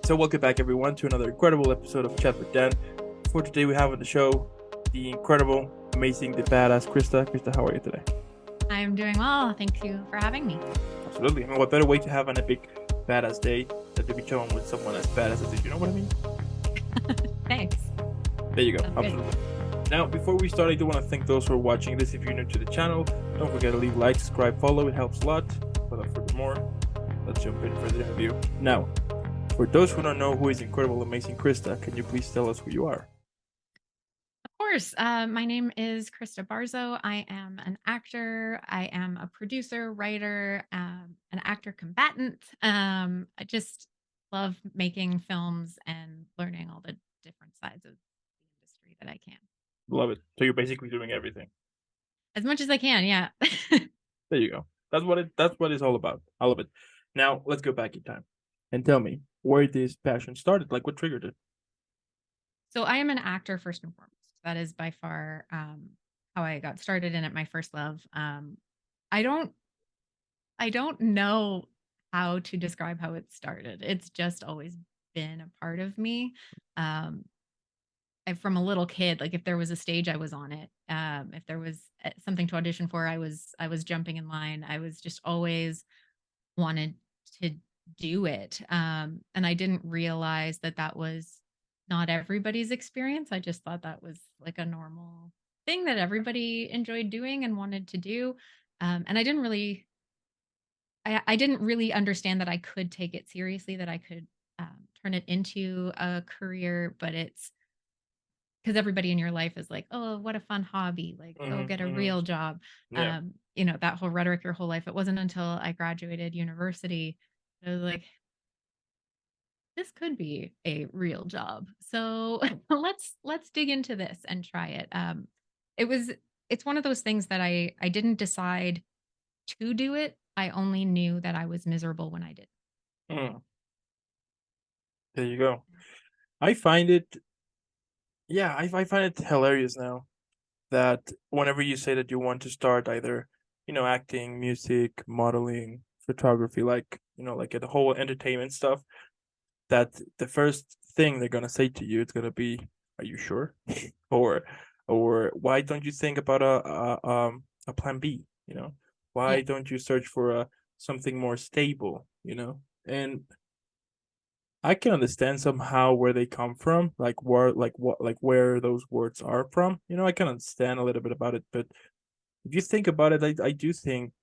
So welcome back everyone to another incredible episode of Chat with Dan. For today we have on the show the incredible, amazing, the badass Krista. Krista, how are you today? I'm doing well. Thank you for having me. Absolutely. I mean, what better way to have an epic, badass day than to be chilling with someone as badass as you? You know what I mean? Thanks. There you go. Sounds Absolutely. good. Now, before we start, I do want to thank those who are watching this. If you're new to the channel, don't forget to leave a like, subscribe, follow. It helps a lot. Without further more, let's jump in for the interview. Now, for those who don't know who is incredible, amazing Krista, can you please tell us who you are? Of course. My name is Krista Barzso. I am an actor. I am a producer, writer, an actor combatant. I just love making films and learning all the different sides of the industry that I can. Love it. So you're basically doing everything. As much as I can, yeah. There you go. That's what it's all about. I love it. Now let's go back in time and tell me where this passion started. Like what triggered it? So I am an actor first and foremost. That is by far how I got started in it, my first love. I don't I don't know how to describe how it started. It's just always been a part of me. Um, from a little kid, like if there was a stage, I was on it. If there was something to audition for, I was jumping in line. I was just always wanted to do it. And I didn't realize that that was not everybody's experience. I just thought that was like a normal thing that everybody enjoyed doing and wanted to do. And I didn't really understand that I could take it seriously, that I could turn it into a career, but it's because everybody in your life is like, oh, what a fun hobby, like go get a Mm-hmm. real job. Yeah. That whole rhetoric your whole life. It wasn't until I graduated university, I was like, this could be a real job. So let's dig into this and try it. It was it's one of those things that I didn't decide to do it. I only knew that I was miserable when I did. Mm, there you go. I find it. Yeah, I find it hilarious now that whenever you say that you want to start either, acting, music, modeling, photography, like like the whole entertainment stuff, that the first thing they're gonna say to you is gonna be, "Are you sure?" or why don't you think about a plan B? Why Yeah. don't you search for a something more stable? And I can understand somehow where they come from, like where like what like where those words are from. I can understand a little bit about it, but if you think about it, I do think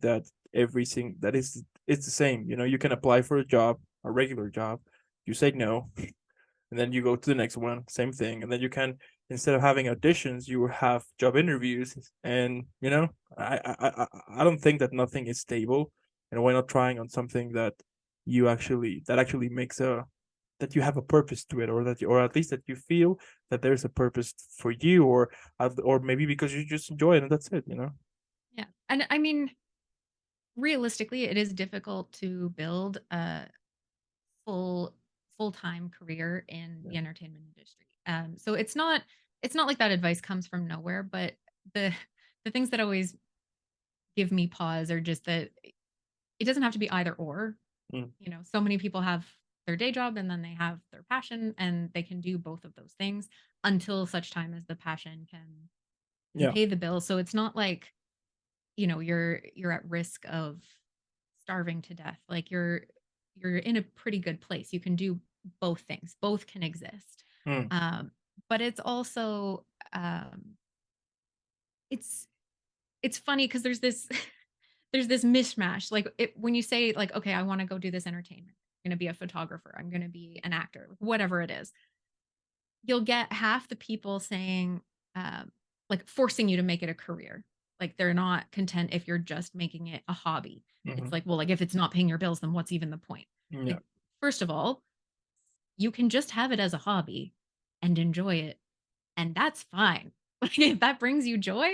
that everything that is it's the same. You can apply for a job, a regular job, you say no, and then you go to the next one, same thing, and then you can, instead of having auditions, you will have job interviews, and I don't think that nothing is stable, and why not trying on something that actually makes a that you have a purpose to it, or or at least that you feel that there's a purpose for you, or maybe because you just enjoy it and that's it. Yeah. And I mean, realistically, it is difficult to build a full full-time career in Yeah. the entertainment industry. So it's not like that advice comes from nowhere, but the the things that always give me pause are just that it doesn't have to be either or. Mm. So many people have their day job and then they have their passion and they can do both of those things until such time as the passion can Yeah. pay the bill. So it's not like, you're at risk of starving to death. Like you're in a pretty good place. You can do both things. Both can exist. Mm. Um, but it's also it's it's funny because there's this there's this mishmash. Like when you say like, okay, I want to go do this entertainment. I'm going to be a photographer. I'm going to be an actor. Whatever it is, you'll get half the people saying, like forcing you to make it a career. Like they're not content if you're just making it a hobby. It's Hmm. like, well, like if it's not paying your bills, then what's even the point? Yeah. Like, first of all, you can just have it as a hobby and enjoy it. And that's fine. Like if that brings you joy,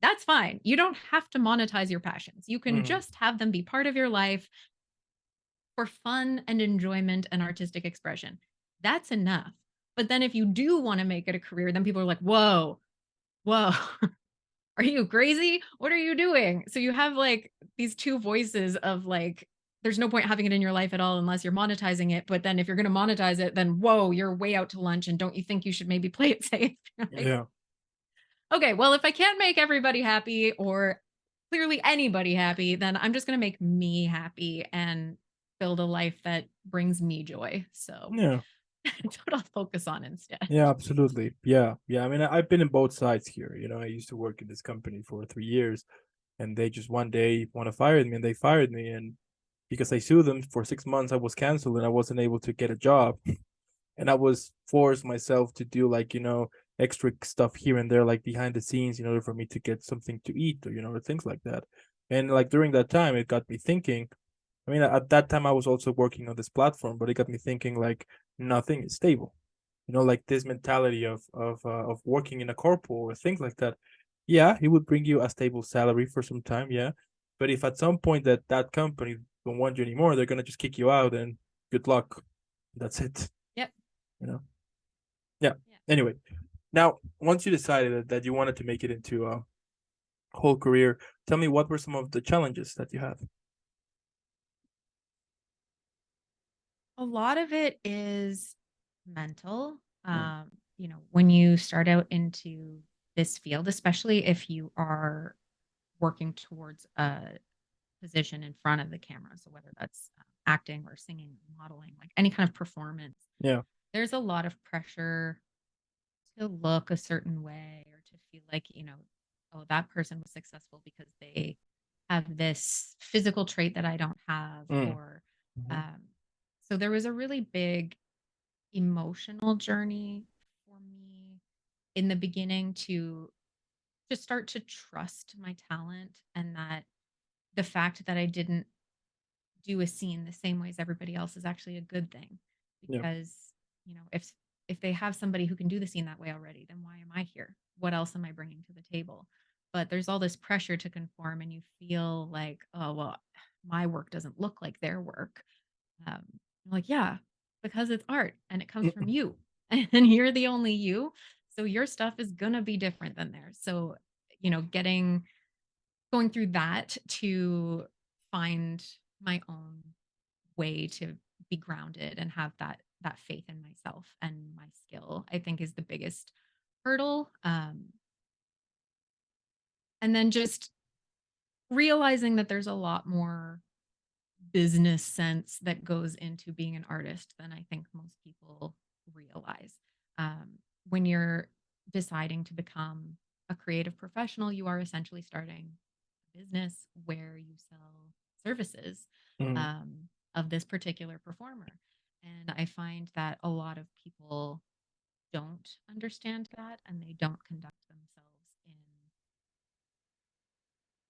that's fine. You don't have to monetize your passions. You can Mm. just have them be part of your life for fun and enjoyment and artistic expression. That's enough. But then if you do want to make it a career, then people are like, whoa, whoa, are you crazy? What are you doing? So you have like these two voices of like there's no point having it in your life at all unless you're monetizing it. But then if you're going to monetize it, then whoa, you're way out to lunch. And don't you think you should maybe play it safe? You're like, Yeah. okay, well, if I can't make everybody happy or clearly anybody happy, then I'm just going to make me happy and build a life that brings me joy. So Yeah. that's what I'll focus on instead. Yeah, absolutely. Yeah. Yeah. I mean, I've been in both sides here. You know, I used to work in this company for 3 years, and they just one day want to fire me, and they fired me. And because I sued them for 6 months, I was canceled and I wasn't able to get a job. And I was forced myself to do like, extra stuff here and there, like behind the scenes, in order for me to get something to eat, or, things like that. And like during that time, it got me thinking. I mean, at that time, I was also working on this platform, but it got me thinking like nothing is stable. Like this mentality of working in a corpo or things like that. Yeah, it would bring you a stable salary for some time. Yeah, but if at some point that company don't want you anymore, they're gonna just kick you out and good luck. That's it. Yep. You know. Yeah. Yeah. Anyway, now once you decided that you wanted to make it into a whole career, tell me what were some of the challenges that you had? A lot of it is mental. Mm, When you start out into this field, especially if you are working towards a position in front of the camera, so whether that's acting or singing, modeling, like any kind of performance, yeah. there's a lot of pressure to look a certain way or to feel like, oh, that person was successful because they have this physical trait that I don't have. Mm, Or, mhm, um, so there was a really big emotional journey for me in the beginning to just start to trust my talent, and that the fact that I didn't do a scene the same way as everybody else is actually a good thing, yeah. because if they have somebody who can do the scene that way already, then why am I here? What else am I bringing to the table? But there's all this pressure to conform, and you feel like, oh well, my work doesn't look like their work. I'm like, yeah, because it's art and it comes from Mm, you, and you're the only you, so your stuff is gonna be different than theirs. So getting going through that to find my own way to be grounded and have that faith in myself and my skill, I think, is the biggest hurdle. And then just realizing that there's a lot more business sense that goes into being an artist than I think most people realize. Um, when you're deciding to become a creative professional, you are essentially starting a business where you sell services mm, um, of this particular performer. And I find that a lot of people don't understand that, and they don't conduct themselves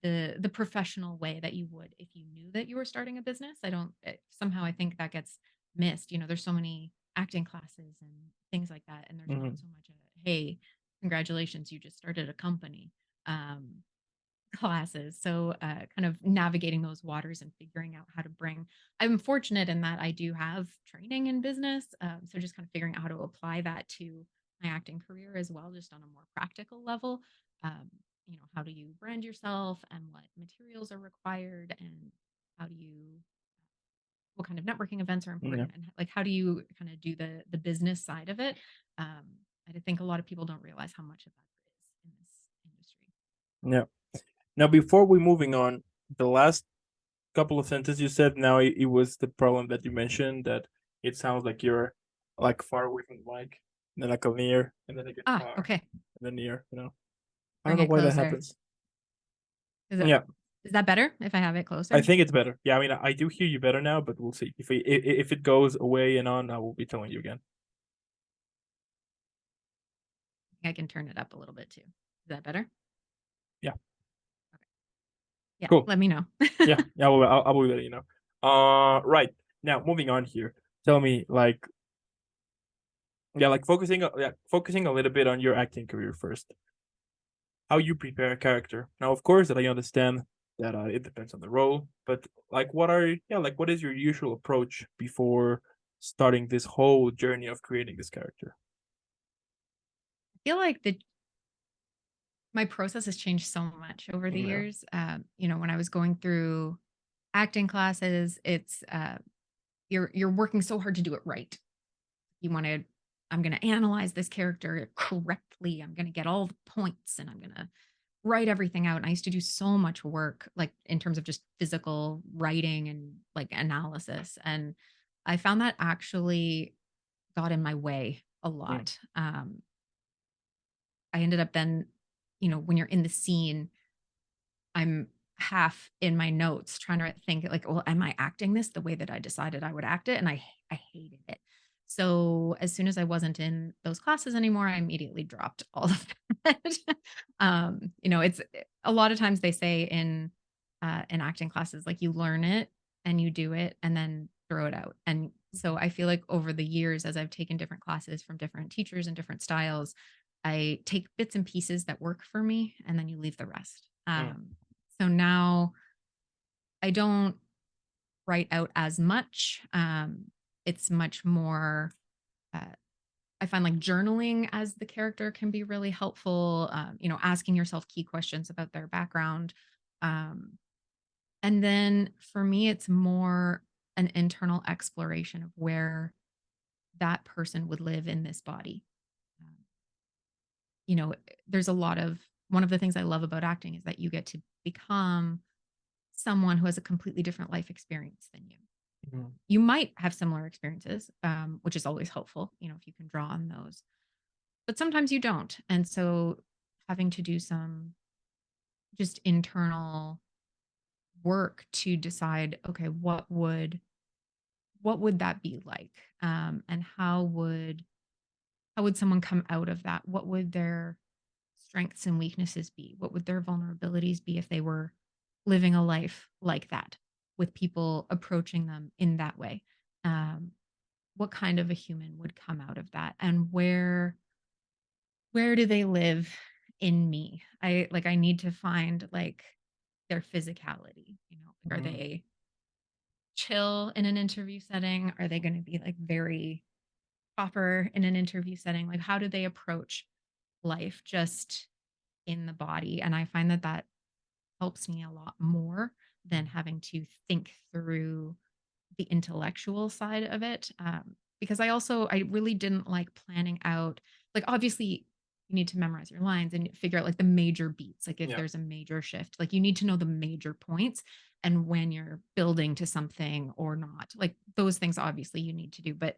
in the professional way that you would if you knew that you were starting a business. I don't somehow I think that gets missed. There's so many acting classes and things like that, and there's not mhm, so much hey, congratulations, you just started a company. Um, Classes. So, kind of navigating those waters and figuring out how to bring. I'm fortunate in that I do have training in business. So, just kind of figuring out how to apply that to my acting career as well, just on a more practical level. Um, how do you brand yourself and what materials are required, and how do you, what kind of networking events are yeah. important, and like how do you kind of do the business side of it. Um, I think a lot of people don't realize how much of that there is in this industry. Yeah. Now, before we moving on, the last couple of sentences you said, now it was the problem that you mentioned, that it sounds like you're like far away from the mic, and then like a near, and then again Ah, far, okay. and then near. I don't Bring know it why that closer. happens. Is it Yeah, is that better if I have it I closer? think it's better. Yeah, I mean, I do hear you better now, but we'll see. If it goes away and on, I will be telling you again. I can turn it up a little bit too. Is that better? Yeah, Okay. Yeah, cool. let me know. Yeah, yeah, I will let you know. Right, now moving on here. Tell me, like, yeah, like focusing a little bit on your acting career first. How you prepare a character. Now, of course, that I understand that it depends on the role, but like, what is your usual approach before starting this whole journey of creating this character? I feel like the my process has changed so much over the Yeah. years. When I was going through acting classes, it's you're working so hard to do it right. You want to I'm going to analyze this character correctly. I'm going to get all the points and I'm going to write everything out. And I used to do so much work, like in terms of just physical writing and like analysis. And I found that actually got in my way a Mm, lot. I ended up then, when you're in the scene, I'm half in my notes trying to think like, well, am I acting this the way that I decided I would act it? And I hated it. So as soon as I wasn't in those classes anymore, I immediately dropped all of that. It's a lot of times they say in acting classes, like you learn it and you do it and then throw it out. And so I feel like over the years, as I've taken different classes from different teachers and different styles, I take bits and pieces that work for me and then you leave the rest. mm, So now I don't write out as much. It's much more, uh, I find like journaling as the character can be really helpful, asking yourself key questions about their background. Um, and then for me, it's more an internal exploration of where that person would live in this body. Um, there's a lot of, one of the things I love about acting is that you get to become someone who has a completely different life experience than you. mm. You might have similar experiences, which is always helpful, if you can draw on those, but sometimes you don't. And so having to do some just internal work to decide, okay, what would that be like? And how would someone come out of that? What would their strengths and weaknesses be? What would their vulnerabilities be if they were living a life like that with people approaching them in that way? Um, what kind of a human would come out of that? And where do they live in me? I need to find like their physicality, like are Mhm. they chill in an interview setting? Are they going to be like very proper in an interview setting? Like how do they approach life just in the body? And I find that that helps me a lot more than Mm. having to think through the intellectual side of it. Because I really didn't like planning out, like, obviously, you need to memorize your lines and figure out like the major beats. Like, if Yeah. there's a major shift, like, you need to know the major points and when you're building to something or not. Like, those things, obviously, you need to do. But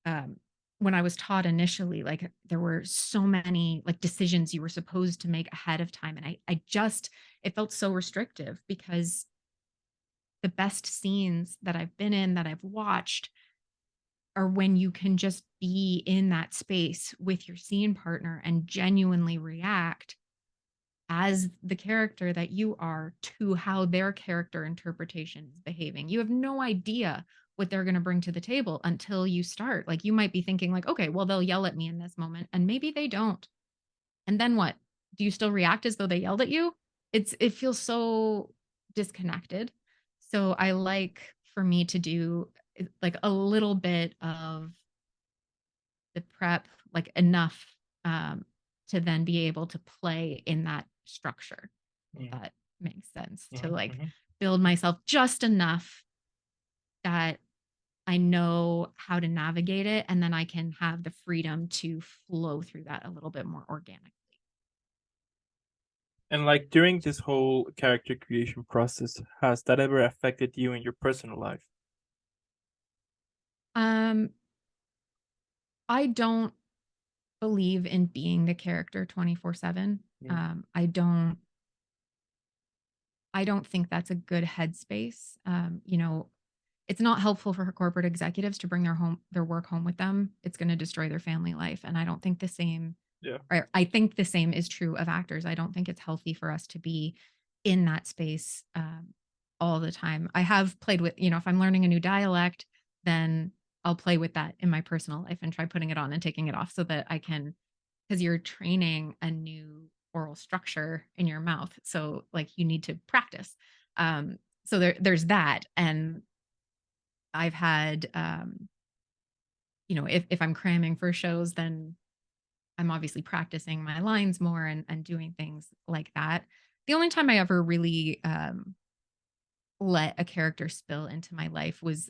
um, when I was taught initially, like there were so many like decisions you were supposed to make ahead of time. And it felt so restrictive because the best scenes that I've been in, that I've watched, are when you can just be in that space with your scene partner and genuinely react as the character that you are to how their character interpretation is behaving. You have no idea what they're going to bring to the table until you start. Like you might be thinking like, okay, well they'll yell at me in this moment and maybe they don't. And then what? Do you still react as though they yelled at you? It feels so disconnected. So I like for me to do like a little bit of the prep, like enough um, to then be able to play in that structure. If Mm, that makes sense, to mhm, like mhm. build myself just enough that I know how to navigate it, and then I can have the freedom to flow through that a little bit more organically. And like during this whole character creation process, has that ever affected you in your personal life? Um, I don't believe in being the character 24/7. Mm, I don't think that's a good headspace. It's not helpful for corporate executives to bring their work home with them. It's going to destroy their family life. And I don't think the same, yeah. or I think the same is true of actors. I don't think it's healthy for us to be in that space all the time. I have played with, if I'm learning a new dialect, then I'll play with that in my personal life and try putting it on and taking it off so that I can, because you're training a new oral structure in your mouth. So like you need to practice. So there's that. And I've had, if I'm cramming for shows, then I'm obviously practicing my lines more and doing things like that. The only time I ever really let a character spill into my life was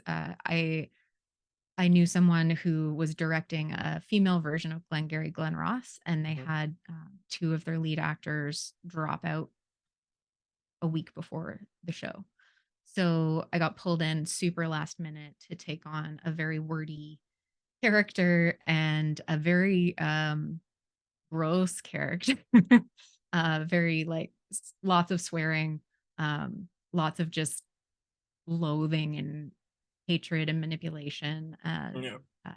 I knew someone who was directing a female version of Glengarry Glen Ross, and they Mhm. had two of their lead actors drop out a week before the show. So I got pulled in super last minute to take on a very wordy character and a very gross character. Very like lots of swearing, lots of just loathing and hatred and manipulation. And Yeah. uh,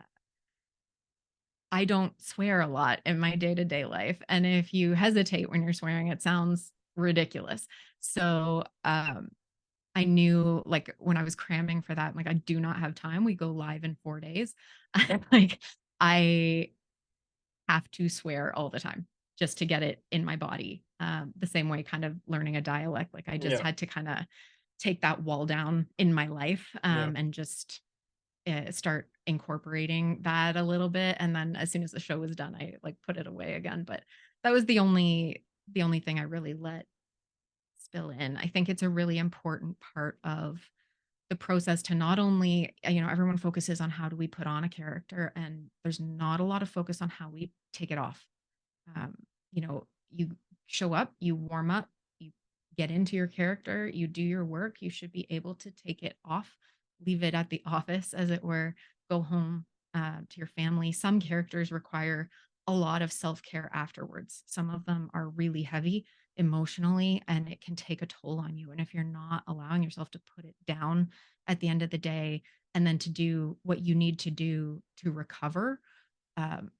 I don't swear a lot in my day to day life. And if you hesitate when you're swearing, it sounds ridiculous. So I knew like when I was cramming for that, like I do not have time. We go live in 4 days. Like I have to swear all the time just to get it in my body. The same way, kind of learning a dialect, like I just Yeah. had to kind of take that wall down in my life Yeah. and just start incorporating that a little bit. And then as soon as the show was done, I like put it away again. But that was the only thing I really let spill in. I think it's a really important part of the process to not only, everyone focuses on how do we put on a character, and there's not a lot of focus on how we take it off. um, you show up, you warm up, you get into your character, you do your work, you should be able to take it off, leave it at the office, as it were, go home to your family. Some characters require a lot of self-care afterwards. Some of them are really heavy emotionally, and it can take a toll on you. And if you're not allowing yourself to put it down at the end of the day, and then to do what you need to do to recover,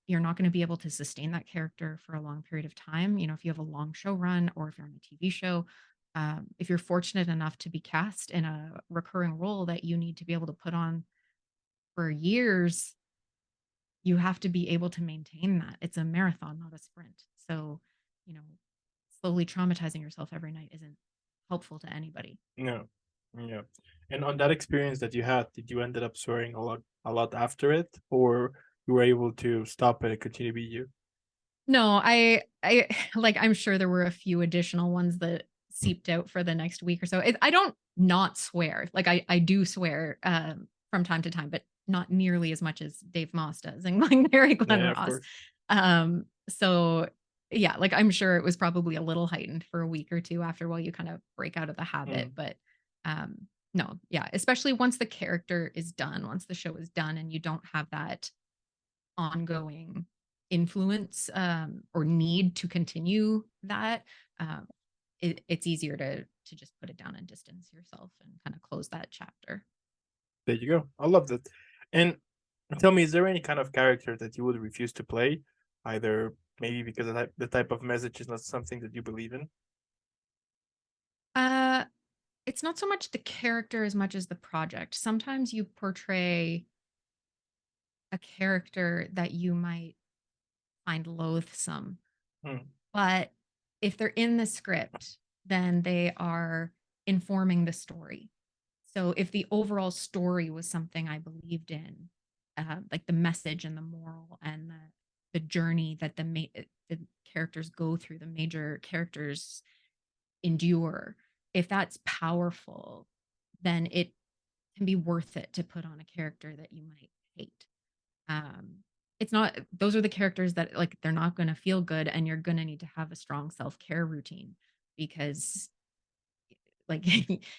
you're not going to be able to sustain that character for a long period of time. If you have a long show run, or if you're on a TV show, if you're fortunate enough to be cast in a recurring role that you need to be able to put on for years, you have to be able to maintain that. It's a marathon, not a sprint. So, you know, slowly traumatizing yourself every night isn't helpful to anybody. No. Yeah. And on that experience that you had, did you ended up swearing a lot after it, or you were able to stop it and continue to be you? No, I like, I'm sure there were a few additional ones that seeped out for the next week or so. I don't not swear. Like I do swear from time to time, but not nearly as much as Dave Moss does and Glengarry Yeah, Glen yeah, of Ross. course. So yeah, like I'm sure it was probably a little heightened for a week or two after, while you kind of break out of the habit. Mm. But no, yeah, especially once the character is done, once the show is done and you don't have that ongoing influence, or need to continue that, um, it's easier to just put it down and distance yourself and kind of close that chapter. There you go. I love that. And tell me, is there any kind of character that you would refuse to play, either maybe because the type of message is not something that you believe in? Uh, it's not so much the character as much as the project. Sometimes you portray a character that you might find loathsome, Mm. but if they're in the script, then they are informing the story. So if the overall story was something I believed in, like the message and the moral and the journey that the characters go through, the major characters endure, if that's powerful, then it can be worth it to put on a character that you might hate. Um, it's not; those are the characters that, like, they're not going to feel good, and you're going to need to have a strong self care routine, because like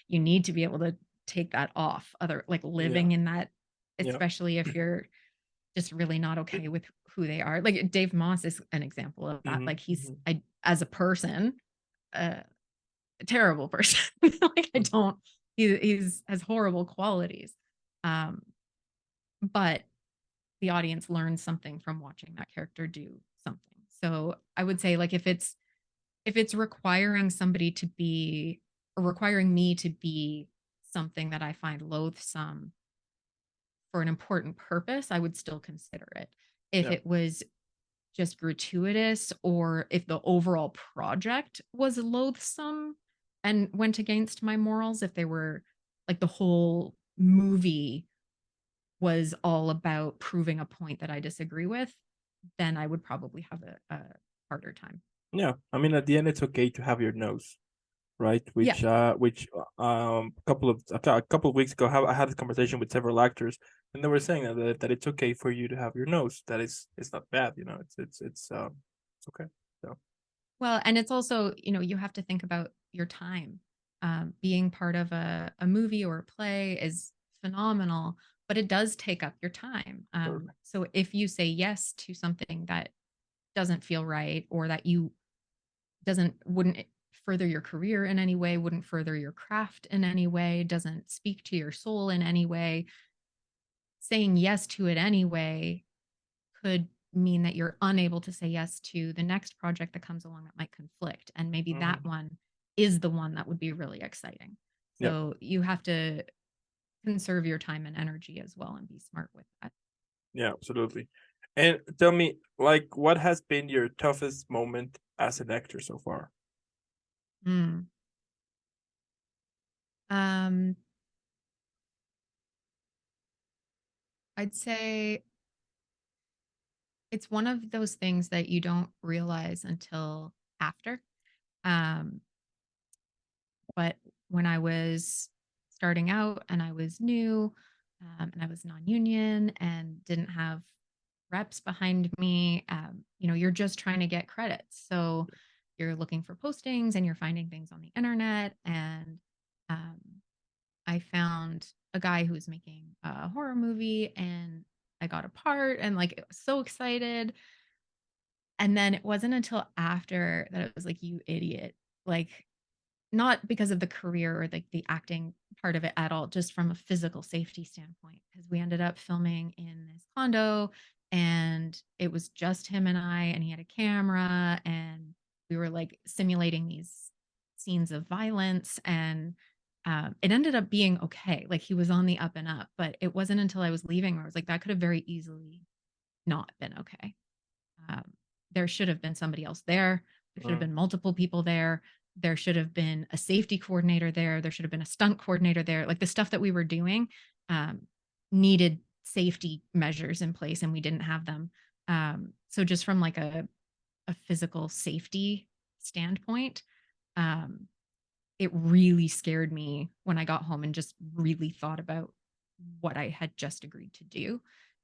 you need to be able to take that off, other like Yeah. living in that, Yeah. especially if you're just really not okay with who they are. Like Dave Moss is an example of that. Hmm. Like he's, Hmm. as a person, uh, a terrible person. Like I Hmm. don't, he's has horrible qualities. um but the audience learns something from watching that character do something. So I would say, like, if it's requiring somebody to be, or requiring me to be something that I find loathsome for an important purpose, I would still consider it. If Yeah. it was just gratuitous, or if the overall project was loathsome and went against my morals, if they were like the whole movie was all about proving a point that I disagree with, then I would probably have a harder time. Yeah. I mean, at the end, it's okay to have your nose. right? Yeah. A couple of weeks ago, I had a conversation with several actors, and they were saying that it's okay for you to have your nose. That is, it's not bad, you know. It's okay. So Well, and it's also, you have to think about your time. Being part of a movie or a play is phenomenal, but it does take up your time. totally. So if you say yes to something that doesn't feel right, or that you doesn't wouldn't further your career in any way, wouldn't further your craft in any way, doesn't speak to your soul in any way, saying yes to it anyway could mean that you're unable to say yes to the next project that comes along that might conflict. And maybe that Hmm. one is the one that would be really exciting. Yeah, So you have to conserve your time and energy as well and be smart with that. yeah, absolutely. And tell me, like, what has been your toughest moment as an actor so far? Mm. Um, I'd say it's one of those things that you don't realize until after. Um, but when I was starting out and I was new, and I was non-union and didn't have reps behind me, you're just trying to get credits. So you're looking for postings and you're finding things on the internet. And um, I found a guy who was making a horror movie, and I got a part, and like, it was so excited. And then it wasn't until after that it was like, you idiot. Like, not because of the career or like the acting part of it at all, just from a physical safety standpoint. Because we ended up filming in this condo, and it was just him and I, and he had a camera, and we were like simulating these scenes of violence. And it ended up being okay. Like, he was on the up and up, but it wasn't until I was leaving where I was like, that could have very easily not been okay. Um, there should have been somebody else there. There should have Mm, been multiple people there. There should have been a safety coordinator there. There should have been a stunt coordinator there. Like, the stuff that we were doing um, needed safety measures in place, and we didn't have them. So just from like a physical safety standpoint, um, it really scared me when I got home and just really thought about what I had just agreed to do.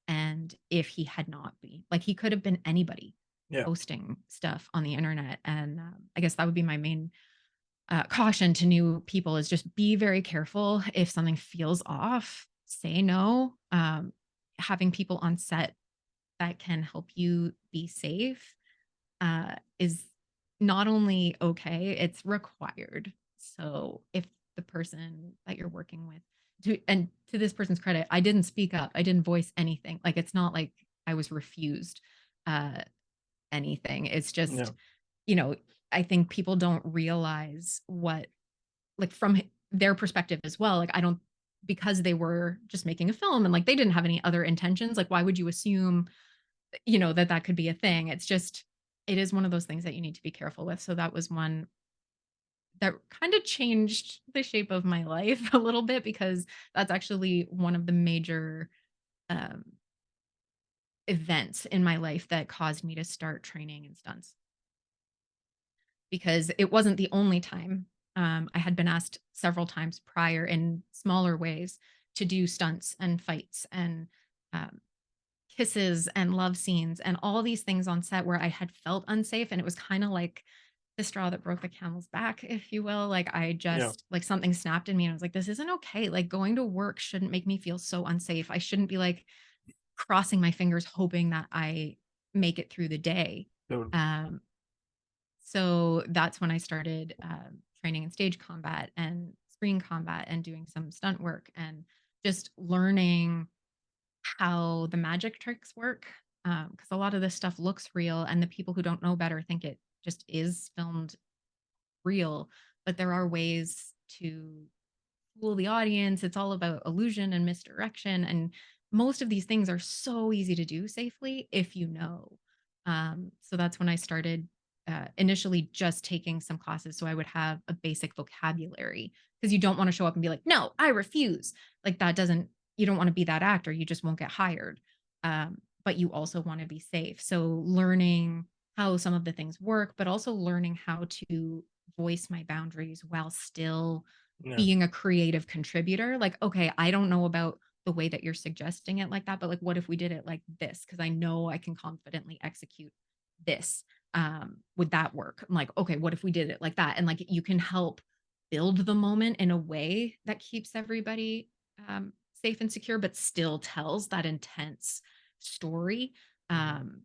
And if he had not been, like, he could have been anybody yeah, posting stuff on the internet. And I guess that would be my main caution to new people, is just be very careful. If something feels off, say no. Having people on set that can help you be safe is not only okay, it's required. So if the person that you're working with, to this person's credit, I didn't speak up, I didn't voice anything. Like, it's not like I was refused uh, anything. It's yeah, just, you know, I think people don't realize what, like, from their perspective as well. Like, I don't, because they were just making a film and like they didn't have any other intentions. Like, why would you assume that that could be a thing? It's just, it is one of those things that you need to be careful with. So that was one that kind of changed the shape of my life a little bit, because that's actually one of the major um, events in my life that caused me to start training in stunts, because it wasn't the only time. I had been asked several times prior in smaller ways to do stunts and fights and um, kisses and love scenes and all these things on set where I had felt unsafe. And it was kind of like the straw that broke the camel's back, if you will. Like, I yeah, just, like, something snapped in me, and I was like, this isn't okay. Like, going to work shouldn't make me feel so unsafe. I shouldn't be like crossing my fingers hoping that I make it through the day. totally. Um, so that's when I started training in stage combat and screen combat and doing some stunt work and just learning how the magic tricks work. Because a lot of this stuff looks real, and the people who don't know better think it just is filmed real. But there are ways to fool the audience. It's all about illusion and misdirection. And most of these things are so easy to do safely if you know. So that's when I started initially just taking some classes so I would have a basic vocabulary, because you don't want to show up and be like, no, I refuse. Like, that doesn't, you don't want to be that actor. You just won't get hired. But you also want to be safe. So learning how some of the things work, but also learning how to voice my boundaries while still Yeah. being a creative contributor. Like, okay, I don't know about the way that you're suggesting it like that, but like, what if we did it like this? Because I know I can confidently execute this. Would that work? I'm like, okay, what if we did it like that? And like, you can help build the moment in a way that keeps everybody safe and secure, but still tells that intense story. Mhm. Um,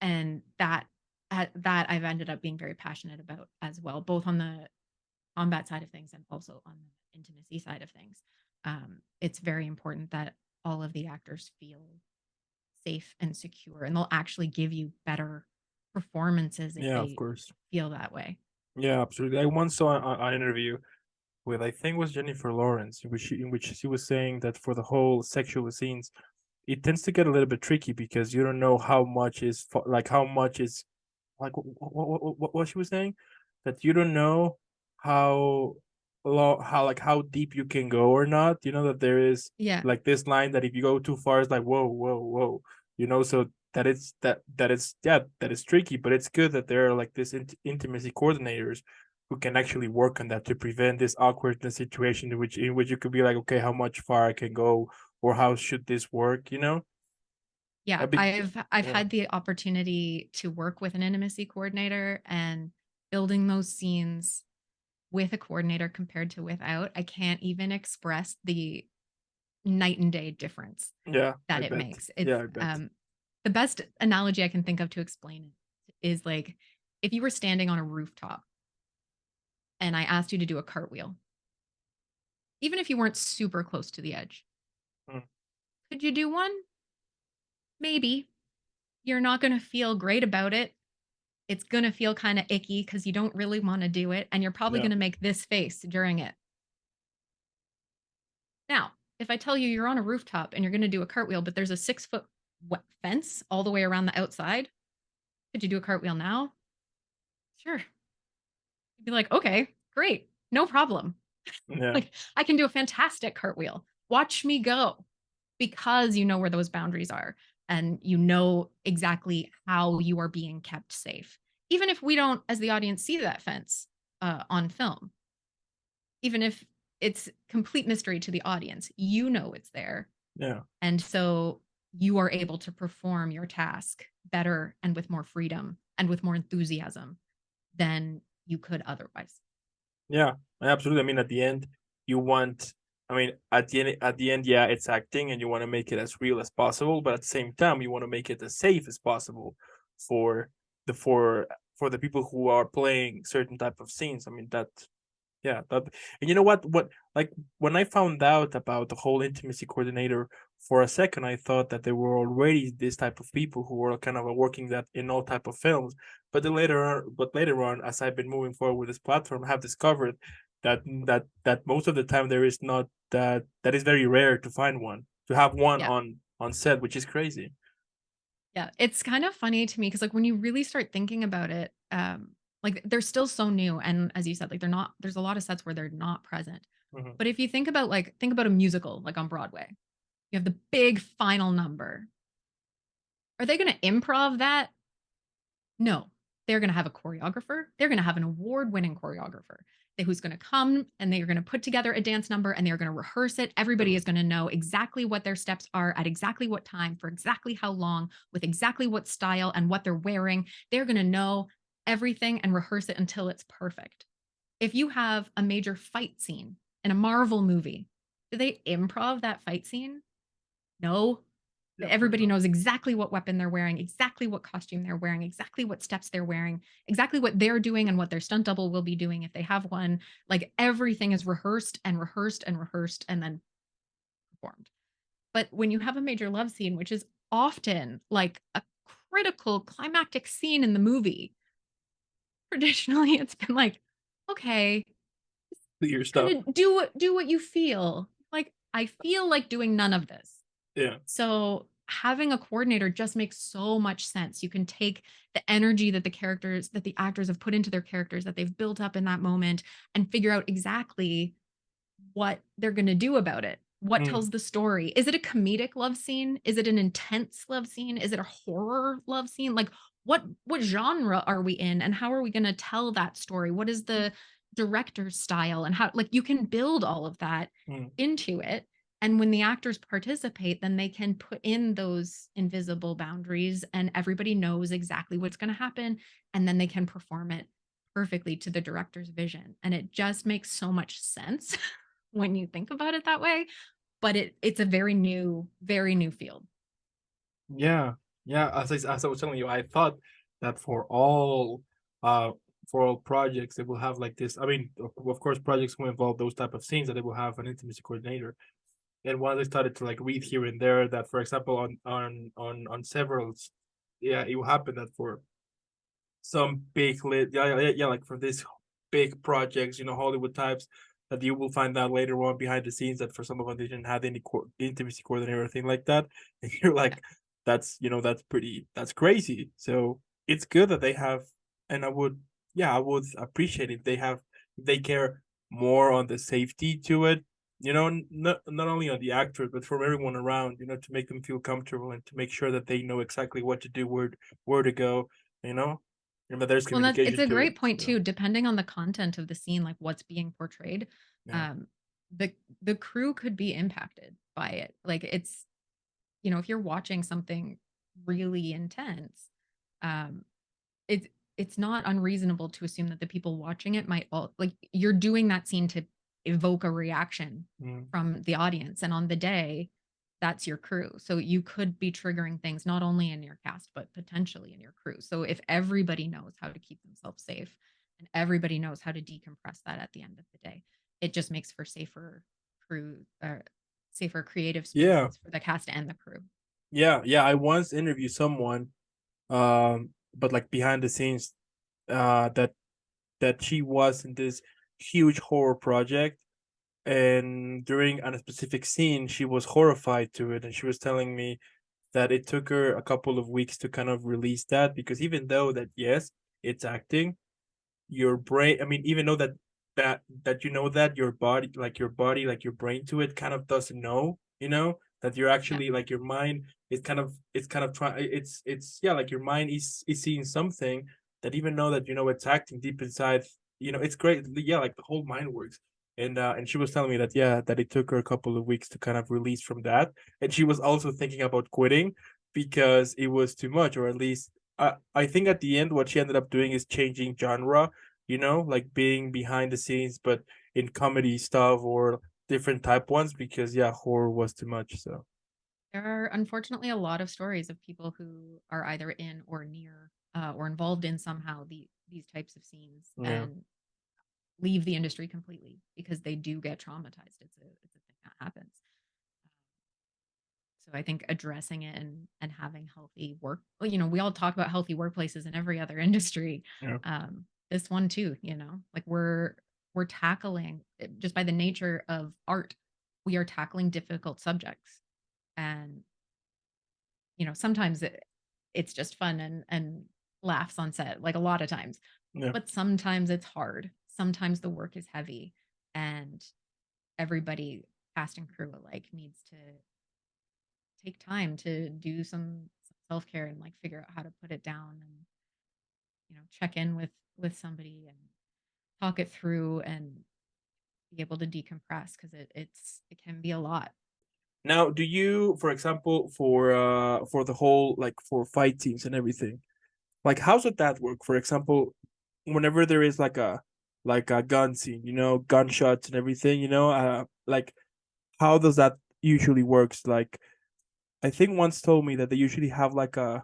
and that I've ended up being very passionate about as well, both on the combat side of things and also on the intimacy side of things. It's very important that all of the actors feel safe and secure, and they'll actually give you better performances if Yeah, of they course. feel that way. Yeah, absolutely. I once saw an interview with, I think it was Jennifer Lawrence, in which she was saying that for the whole sexual scenes, it tends to get a little bit tricky because you don't know how much is like how much is like what she was saying, that you don't know how how like how deep you can go or not. You know that there is Yeah. like this line that if you go too far, it's like whoa, whoa, whoa. You know, so that it's that is yeah that is tricky, but it's good that there are like this intimacy coordinators who can actually work on that to prevent this awkwardness situation in which you could be like, okay, how much far I can go or how should this work? You know, Yeah, a bit. I've Yeah, had the opportunity to work with an intimacy coordinator, and building those scenes with a coordinator compared to without, I can't even express the night and day difference yeah, I that it bet. makes. It's, Yeah, I bet. the best analogy I can think of to explain it is like if you were standing on a rooftop and I asked you to do a cartwheel, even if you weren't super close to the edge, Mm, could you do one? Maybe. You're not going to feel great about it. It's going to feel kind of icky because you don't really want to do it. And you're probably yeah, going to make this face during it. Now, if I tell you you're on a rooftop and you're going to do a cartwheel, but there's a 6 foot fence all the way around the outside, could you do a cartwheel now? Sure. You'd be like, okay, great. No problem. yeah, Like, I can do a fantastic cartwheel. Watch me go, because you know where those boundaries are and you know exactly how you are being kept safe. Even if we don't, as the audience, see that fence on film, even if it's complete mystery to the audience, you know it's there. yeah. And so you are able to perform your task better and with more freedom and with more enthusiasm than you could otherwise. Yeah, absolutely. I mean, at the end, you want. I mean, at the end, yeah, it's acting, and you want to make it as real as possible. But at the same time, you want to make it as safe as possible for the for the people who are playing certain type of scenes. I mean, that yeah, that and you know what? What like when I found out about the whole intimacy coordinator, for a second I thought that there were already this type of people who were kind of working that in all type of films. But later on, as I've been moving forward with this platform, I have discovered that most of the time there is not that is very rare to find one to have one Yeah. on set, which is crazy. Yeah, it's kind of funny to me because, like, when you really start thinking about it, like, they're still so new, and as you said, like, they're not there's a lot of sets where they're not present. Mhm. But if you think about, like think about a musical, like, on Broadway. You have the big final number. Are they gonna improv that? No. They're gonna have a choreographer. They're gonna have an award-winning choreographer who's gonna come, and they are gonna put together a dance number, and they're gonna rehearse it. Everybody is gonna know exactly what their steps are at exactly what time for exactly how long with exactly what style and what they're wearing. They're gonna know everything and rehearse it until it's perfect. If you have a major fight scene in a Marvel movie, do they improv that fight scene? No. Yeah, of course Everybody not. knows exactly what weapon they're wearing, exactly what costume they're wearing, exactly what steps they're wearing, exactly what they're doing and what their stunt double will be doing if they have one. Like, everything is rehearsed and rehearsed and rehearsed and then performed. But when you have a major love scene, which is often like a critical climactic scene in the movie, traditionally it's been like, okay, Do your stuff. kind of do what you feel. Like, I feel like doing none of this. Yeah. So having a coordinator just makes so much sense. You can take the energy that the actors have put into their characters that they've built up in that moment and figure out exactly what they're going to do about it. What Mm. tells the story? Is it a comedic love scene? Is it an intense love scene? Is it a horror love scene? Like, what genre are we in, and how are we going to tell that story? What is the director's style, and how, like, you can build all of that Mm. into it. And when the actors participate, then they can put in those invisible boundaries and everybody knows exactly what's going to happen, and then they can perform it perfectly to the director's vision. And it just makes so much sense when you think about it that way. But it's a very new field. Yeah, yeah. As I was telling you, I thought that uh for all projects they will have like this. I mean, of course, projects will involve those type of scenes that they will have an intimacy coordinator. And once I started to like read here and there that, for example, on several, yeah, it will happen that for some big lit, yeah, like for this big projects, Hollywood types, that you will find out later on behind the scenes that for some of them they didn't have any intimacy coordinator or anything like that, and you're Yeah. like, that's crazy. So it's good that they have, and I would appreciate if if they care more on the safety to it, not only on the actors but from everyone around, to make them feel comfortable and to make sure that they know exactly what to do, where to go, you know but there's Well, that's it's communication a to it. great point So too, depending on the content of the scene, like what's being portrayed. yeah. Um, the crew could be impacted by it. Like it's, if you're watching something really intense, um, it's it's not unreasonable to assume that the people watching it might all, like, you're doing that scene to evoke a reaction Mm. from the audience, and on the day, that's your crew. So you could be triggering things not only in your cast, but potentially in your crew. So if everybody knows how to keep themselves safe and everybody knows how to decompress that at the end of the day, it just makes for safer creative Yeah. spaces for the cast and the crew. Yeah. I once interviewed someone, but like behind the scenes, that she was in this huge horror project, and during a specific scene, she was horrified to it, and she was telling me that it took her a couple of weeks to kind of release that, because even though that, yes, it's acting, your brain, I mean, even though that that your body, like your brain to it kind of doesn't know, that you're Yeah. actually, like, your mind is kind of trying, it's yeah, like your mind is seeing something that, even though that it's acting deep inside, it's great, yeah, like the whole mind works. And she was telling me that, yeah, that it took her a couple of weeks to kind of release from that, and she was also thinking about quitting because it was too much, or at least I think at the end what she ended up doing is changing genre, like being behind the scenes, but in comedy stuff or different type ones, because yeah, horror was too much. So There are unfortunately a lot of stories of people who are either in or near or involved in somehow these types of scenes yeah, and leave the industry completely because they do get traumatized. It's a thing that happens. So I think addressing it and having healthy work, well, we all talk about healthy workplaces in every other industry. yeah, This one too, like we're tackling just by the nature of art, we are tackling difficult subjects. And sometimes it's just fun and laughs on set, like a lot of times. yeah. But sometimes it's hard. Sometimes the work is heavy and everybody, cast and crew alike, needs to take time to do some self-care and like figure out how to put it down and check in with somebody and talk it through and be able to decompress because it can be a lot. Now, do you, for example, for the whole, like, for fight teams and everything, like, how's would that work? For example, whenever there is like a gun scene, gunshots and everything, like, how does that usually works? Like, I think once told me that they usually have like a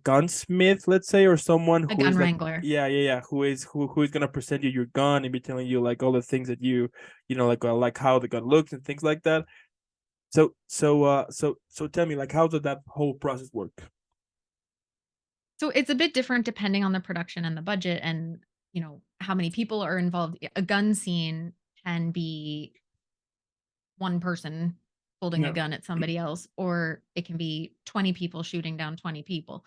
gunsmith, let's say, or someone A who gun is like, wrangler. yeah, who is gonna present you your gun and be telling you like all the things that like how the gun looks and things like that. So tell me, like, how did that whole process work? So it's a bit different depending on the production and the budget and, how many people are involved. A gun scene can be one person holding a Yeah. gun at somebody else, or it can be 20 people shooting down 20 people.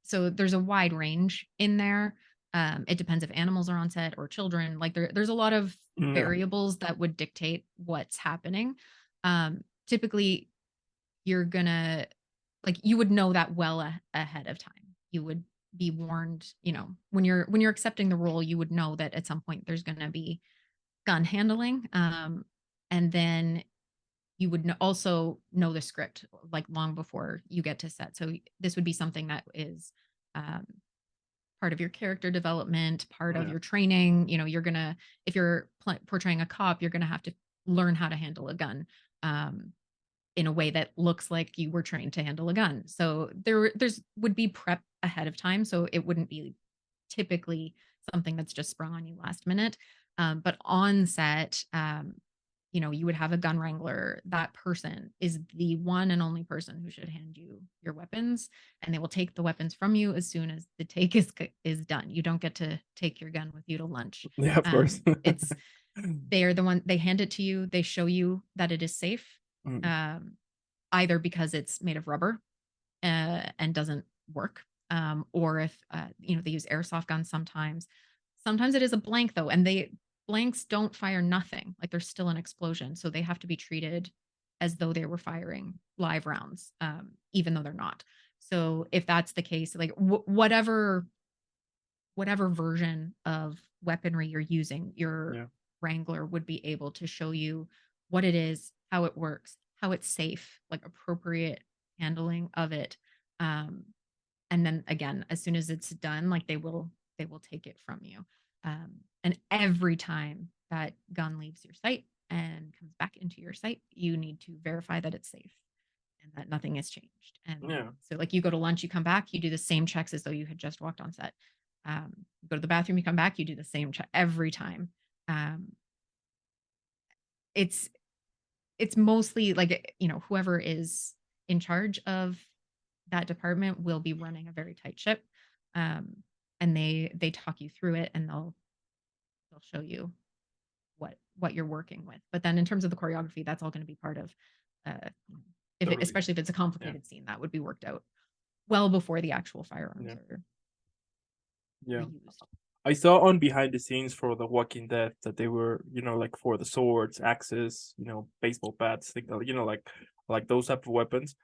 So there's a wide range in there. It depends if animals are on set or children. Like there's a lot of Yeah. variables that would dictate what's happening. Typically, you're gonna, like, you would know that well ahead of time. you would be warned, you know, when you're accepting the role, you would know that at some point there's going to be gun handling. And then you would also know the script like long before you get to set. So this would be something that is um, part of your character development, part of Yeah. your training. You know, you're gonna if you're portraying a cop, you're gonna have to learn how to handle a gun in a way that looks like you were trained to handle a gun. So there's would be prep ahead of time, so it wouldn't be typically something that's just sprung on you last minute. But on set, you know, you would have a gun wrangler. That person is the one and only person who should hand you your weapons, and they will take the weapons from you as soon as the take is done. You don't get to take your gun with you to lunch. Yeah, of course. It's they're the one they hand it to you. They show you that it is safe, Mm, um, either because it's made of rubber and doesn't work, or if you know they use airsoft guns sometimes. Sometimes it is a blank though, and they blanks don't fire nothing. Like there's still an explosion, so they have to be treated as though they were firing live rounds, even though they're not. So if that's the case, like whatever version of weaponry you're using, your yeah. wrangler would be able to show you what it is, how it works, how it's safe, like appropriate handling of it. Um, and then again, as soon as it's done, like they will take it from you. And every time that gun leaves your sight and comes back into your sight, you need to verify that it's safe and that nothing has changed. And Yeah. so, like, you go to lunch, you come back, you do the same checks as though you had just walked on set. You go to the bathroom, you come back, you do the same check every time. Um, it's it's mostly like you know whoever is in charge of that department will be running a very tight ship, um, and they talk you through it and they'll show you what you're working with. But then in terms of the choreography, that's all going to be part of if it, Totally. especially if it's a Yeah. complicated scene that would be worked out well before the actual firearms Yeah. are Yeah. used. I saw on behind the scenes for The Walking Dead that they were, like for the swords, axes, baseball bats, like those type of weapons,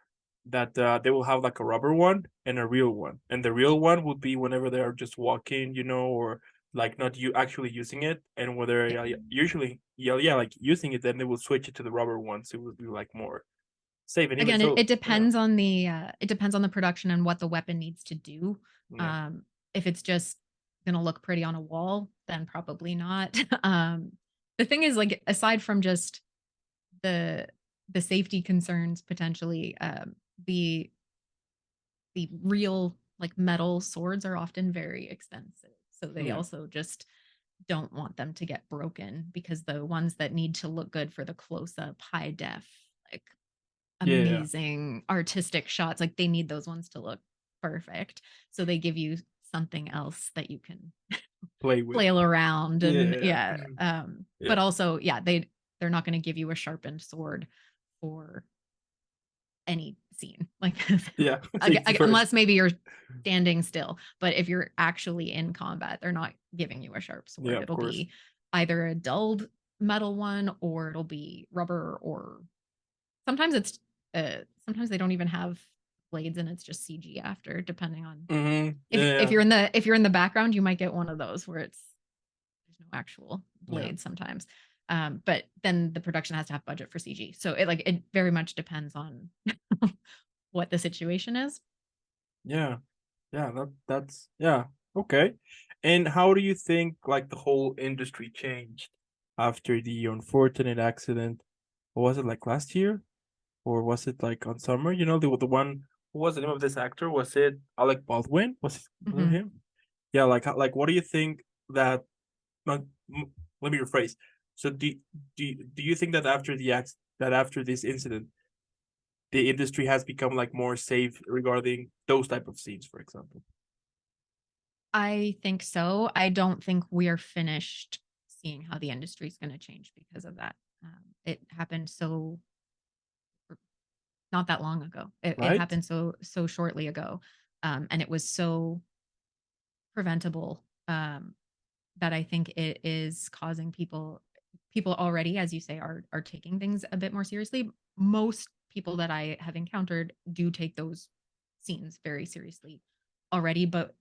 that they will have like a rubber one and a real one. And the real one would be whenever they are just walking, or like not you actually using it. And whether Yeah. usually, yeah, like using it, then they will switch it to the rubber one. So it would be like more safe. And even Again, it, so, it depends on the production and what the weapon needs to do. yeah, Um, if it's just gonna look pretty on a wall, then probably not. The thing is, like, aside from just the the safety concerns potentially, the the real like metal swords are often very expensive. So they yeah, also just don't want them to get broken because the ones that need to look good for the close up high def like yeah, amazing artistic shots. Like they need those ones to look perfect. So they give you something else that you can play with. flail around and Yeah, yeah. yeah, But also, yeah, they're not going to give you a sharpened sword for any scene. Like yeah. Safety first. unless maybe you're standing still. But if you're actually in combat, they're not giving you a sharp Yeah, sword. of It'll course. be either a dulled metal one or it'll be rubber or sometimes it's sometimes they don't even have blades and it's just CG after, depending on if Yeah, you're in the background, you might get one of those where it's there's no actual yeah, blade sometimes. But then the production has to have budget for CG. So it very much depends on what the situation is. yeah, yeah. That's yeah. Okay. And how do you think like the whole industry changed after the unfortunate accident? Or was it like last year, or was it like on summer? The one. What was the name of this actor? Was it Alec Baldwin? Was it Mhm. him? Yeah. Like what do you think that? Not, let me rephrase. So do you think that after this incident, the industry has become like more safe regarding those type of scenes, for example? I think so. I don't think we are finished seeing how the industry is going to change because of that. It happened so not that long ago. It Right? happened so shortly ago, and it was so preventable that I think it is causing people already, as you say, are taking things a bit more seriously. Most people that I have encountered do take those scenes very seriously. already, but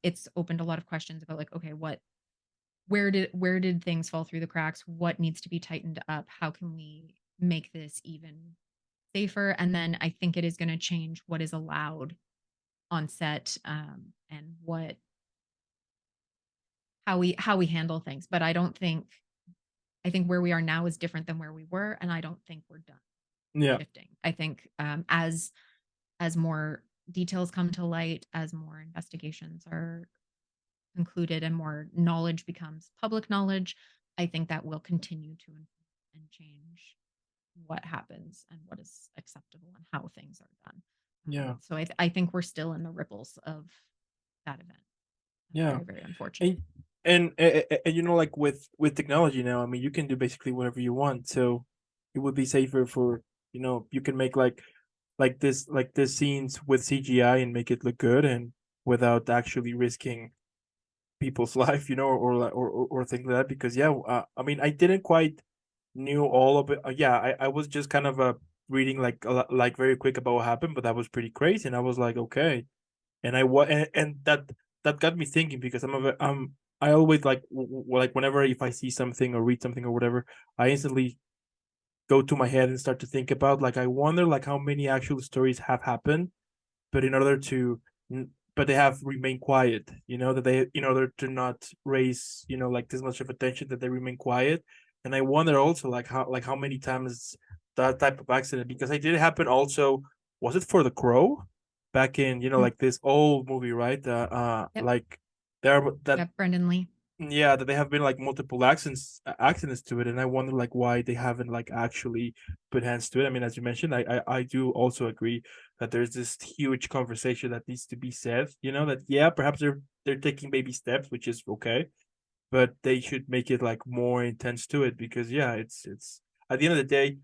it's opened a lot of questions about like, okay, where did things fall through the cracks? What needs to be tightened up? How can we make this even safer? And then I think it is going to change what is allowed on set, and what how we handle things. But I think where we are now is different than where we were, and I don't think we're done Yeah, shifting. I think, as more details come to light, as more investigations are concluded and more knowledge becomes public knowledge, I think that will continue to inform and change what happens and what is acceptable and how things are done. yeah, So I think we're still in the ripples of that event. yeah. Very, very unfortunate. And you know, like with technology now, I mean, you can do basically whatever you want. So it would be safer for, you know, you can make like this scenes with CGI and make it look good and without actually risking people's life, you know, or things like that. Because yeah, I mean, I didn't quite knew all of it. Yeah, I was just kind of reading like like very quick about what happened, but that was pretty crazy, and I was like, okay, and that got me thinking because I always like like whenever if I see something or read something or whatever, I instantly go to my head and start to think about like I wonder like how many actual stories have happened but in order to but they have remained quiet, you know, that they in order to not raise, you know, like this much of attention that they remain quiet. And I wonder also like how many times that type of accident, because I did it happen also, was it for the Crow back in, you know, Mm. like this old movie, right? Yep. Like there that Yep. Brendan Lee. yeah, that they have been like multiple accidents to it, and I wonder like why they haven't like actually put hands to it. I mean, as you mentioned, I do also agree that there's this huge conversation that needs to be said. You know that yeah, perhaps they're taking baby steps, which is okay, but they should make it like more intense to it because yeah, it's at the end of the day,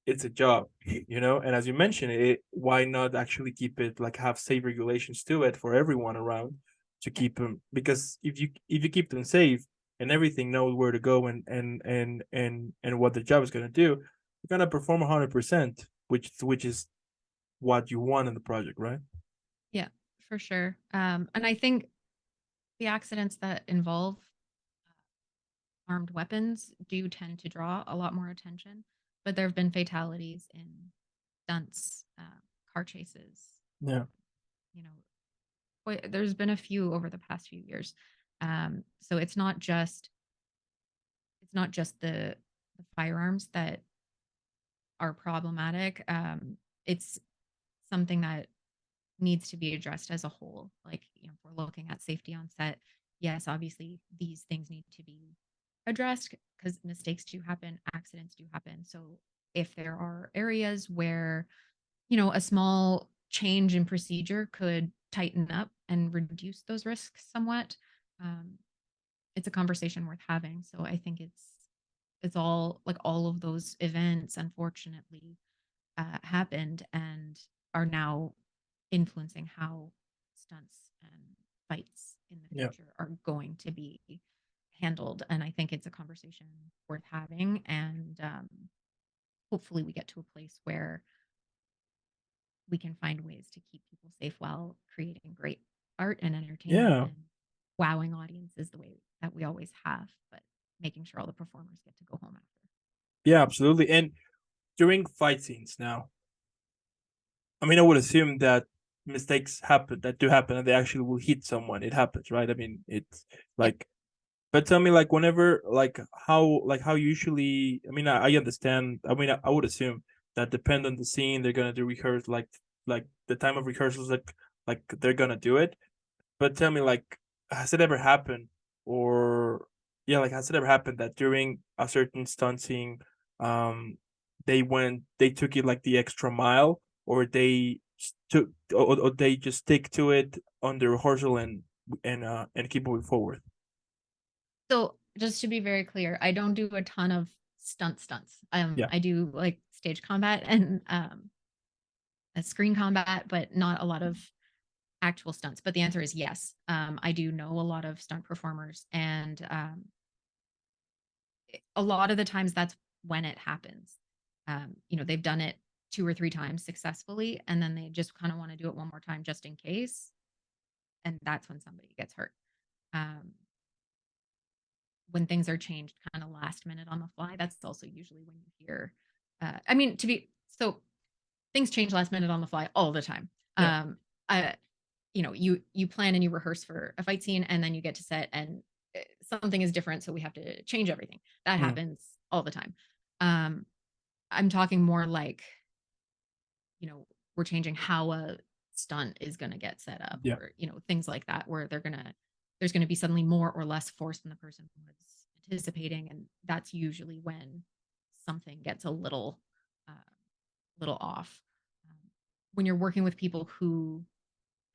it's a job, you know. And as you mentioned, it why not actually keep it like have safe regulations to it for everyone around to Yep. keep them because if you keep them safe and everything knows where to go and what the job is going to do, you're going to perform 100%, which is what you want in the project, right? Yeah, for sure. And I think the accidents that involve armed weapons do tend to draw a lot more attention, but there have been fatalities in stunts, car chases. Yeah, You know, there's been a few over the past few years. So it's not just the firearms that are problematic. It's something that needs to be addressed as a whole. Like, if we're looking at safety on set, yes, obviously these things need to be addressed because mistakes do happen, accidents do happen. So if there are areas where, a small change in procedure could tighten up and reduce those risks somewhat, um, it's a conversation worth having. So I think it's all like all of those events, unfortunately, happened and are now influencing how stunts and fights in the yeah, future are going to be handled. And I think it's a conversation worth having. And hopefully, we get to a place where we can find ways to keep people safe while creating great art and entertainment yeah, and wowing audiences the way that we always have, but making sure all the performers get to go home after. yeah, absolutely. And during fight scenes now, I mean, I would assume that mistakes happen that do happen and they actually will hit someone. It happens, right? I mean, it's Yep. like, but tell me, like, whenever, like, how usually, I mean, I understand. I mean, I would assume that depend on the scene, they're gonna do rehearse, like the time of rehearsals, like they're gonna do it. But tell me, like, has it ever happened, or yeah, like, has it ever happened that during a certain stunt scene, um, they took it like the extra mile, or they took, or they just stick to it on the rehearsal and keep moving forward. So just to be very clear, I don't do a ton of stunts. Yeah, I do like stage combat and a screen combat, but not a lot of actual stunts. But the answer is yes. I do know a lot of stunt performers, and a lot of the times that's when it happens. They've done it two or three times successfully, and then they just kind of want to do it one more time just in case. and that's when somebody gets hurt. Um, when things are changed kind of last minute on the fly, that's also usually when you hear, I mean, to be so things change last minute on the fly all the time. Yeah. I, you plan and you rehearse for a fight scene, and then you get to set, and something is different, so we have to change everything. That Mm. happens all the time. Um, I'm talking more like, we're changing how a stunt is going to get set up, Yeah. or things like that, where there's going to be suddenly more or less force than the person was anticipating, and that's usually when something gets a little off. When you're working with people who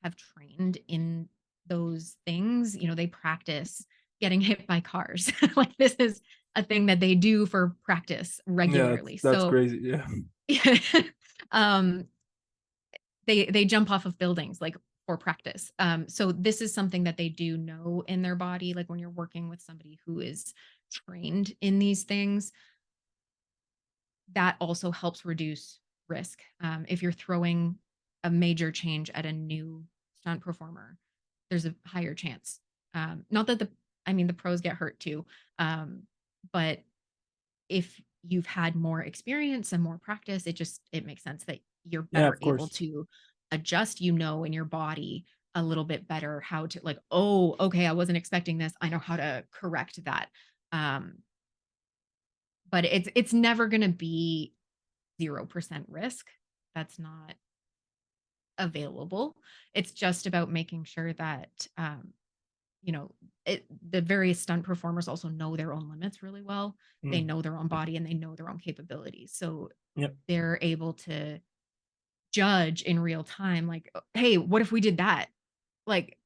have trained in those things, they practice getting hit by cars. Like, this is a thing that they do for practice Yeah, regularly. that's So crazy. Yeah. um they jump off of buildings, like, for practice. So this is something that they do know in their body. Like, when you're working with somebody who is trained in these things, that also helps reduce risk. If you're throwing a major change at a new stunt performer, there's a higher chance. Not that the pros get hurt too, um, but if you've had more experience and more practice, it makes sense that you're Yeah, better of able course. to adjust, in your body a little bit better, how to, like, oh, okay, I wasn't expecting this. I know how to correct that. Um, but it's never gonna be 0% risk. That's not available. It's just about making sure that you know, the various stunt performers also know their own limits really well. They Mm. know their own body and they know their own capabilities. So Yep. they're able to judge in real time, like, hey, what if we did that? Like,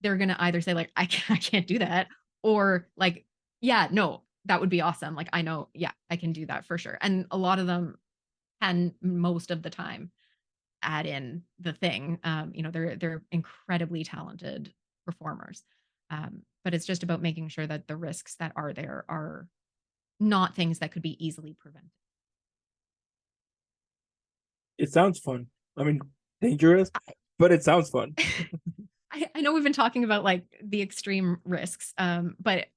they're going to either say, like, I can't do that, or like, yeah, no, that would be awesome. Like, I know, yeah, I can do that for sure. And a lot of them can, most of the time, add in the thing. They're incredibly talented performers. But it's just about making sure that the risks that are there are not things that could be easily prevented. It sounds fun. I mean, dangerous, but it sounds fun. I know we've been talking about, like, the extreme risks, but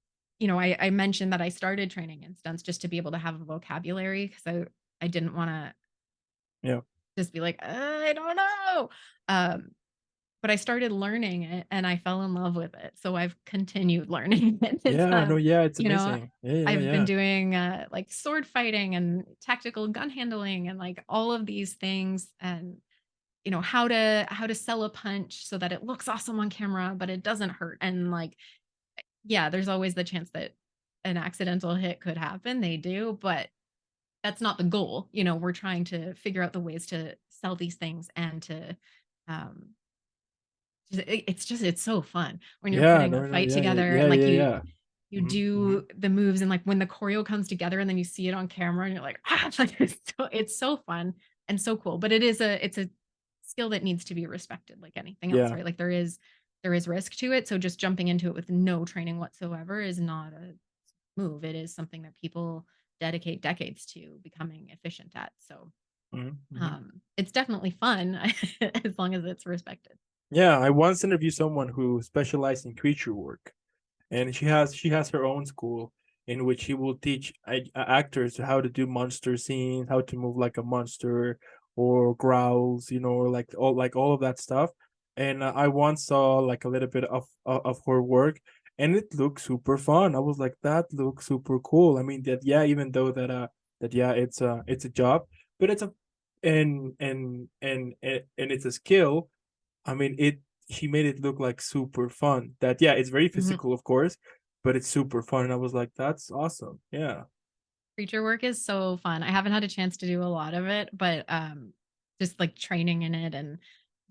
I mentioned that I started training in stunts just to be able to have a vocabulary, because I didn't want to Yeah. just be like, I don't know. Um, But I started learning it and I fell in love with it. So I've continued learning it. Yeah, no, yeah, it's You know, amazing. Yeah, yeah, I've been yeah. doing like sword fighting and tactical gun handling and, like, all of these things, and how to sell a punch so that it looks awesome on camera but it doesn't hurt. And, like, yeah, there's always the chance that an accidental hit could happen. They do, but that's not the goal. We're trying to figure out the ways to sell these things and to um it's so fun when you're Yeah, putting a no, no, fight yeah, yeah, together, yeah, and, like, yeah, you yeah. you Mhm, mhm. do the moves, and, like, when the choreo comes together and then you see it on camera and you're like, "Ah," like, it's so fun and so cool. But it's a skill that needs to be respected like anything else, Yeah. right? Like, there is risk to it, so just jumping into it with no training whatsoever is not a move. It is something that people dedicate decades to becoming efficient at. So, Mhm, mhm. it's definitely fun as long as it's respected. Yeah, I once interviewed someone who specialized in creature work, and she has her own school in which she will teach actors how to do monster scenes, how to move like a monster or growls, or like all of that stuff. And I once saw like a little bit of her work, and it looked super fun. I was like, that looks super cool. I mean, that yeah, even though that yeah, it's a job, but it's a and it's a skill. I mean, he made it look like super fun. That yeah, it's very Mhm. physical, of course, but it's super fun. And I was like, that's awesome. Yeah. Creature work is so fun. I haven't had a chance to do a lot of it, but, just, like, training in it, and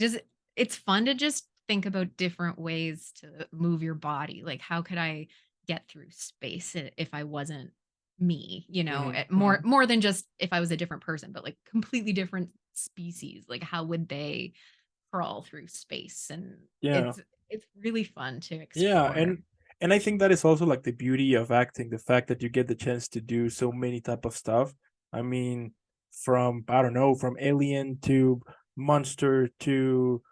just it's fun to just think about different ways to move your body. Like, how could I get through space if I wasn't me, Hmm. more than just if I was a different person, but, like, completely different species. Like, how would they crawl through space? And Yeah. it's really fun to Yeah. explore. And I think that is also like the beauty of acting, the fact that you get the chance to do so many type of stuff. I mean, from I don't know, from alien to monster to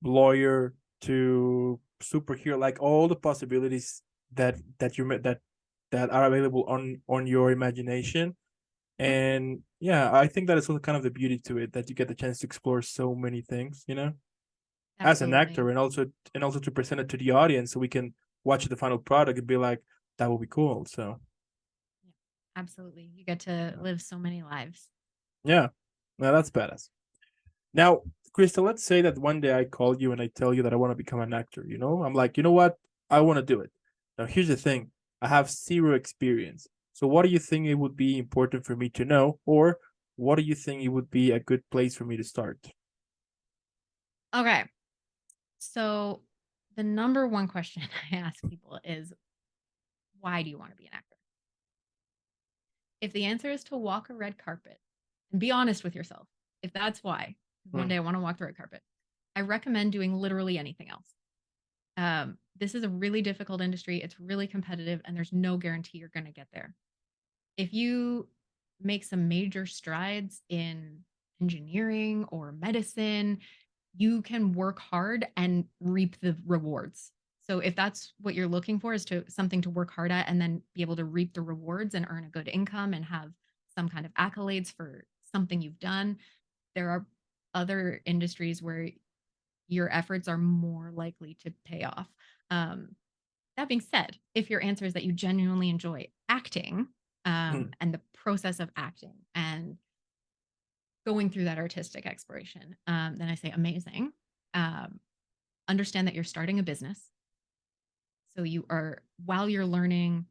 lawyer to superhero, like all the possibilities that are available on your imagination. Mhm. And yeah, I think that is also kind of the beauty to it, that you get the chance to explore so many things, as an actor, Absolutely. and also to present it to the audience so we can watch the final product and be like, that will be cool. So Yeah, absolutely. You get to live so many lives. yeah, now that's badass. Now, Krista, let's say that one day I call you and I tell you that I want to become an actor. I'm like, you know what? I want to do it. Now, here's the thing: I have zero experience. So, what do you think it would be important for me to know, or what do you think it would be a good place for me to start? Okay. So the number one question I ask people is, why do you want to be an actor? If the answer is to walk a red carpet, and be honest with yourself, if that's why, 'cause one Mm, day I want to walk the red carpet, I recommend doing literally anything else. This is a really difficult industry. It's really competitive, and there's no guarantee you're going to get there. If you make some major strides in engineering or medicine, you can work hard and reap the rewards. So if that's what you're looking for, is to something to work hard at and then be able to reap the rewards and earn a good income and have some kind of accolades for something you've done, there are other industries where your efforts are more likely to pay off. Um, that being said, if your answer is that you genuinely enjoy acting, mm, and the process of acting and going through that artistic exploration, then I say amazing. Um, Understand that you're starting a business. So you are, while you're learning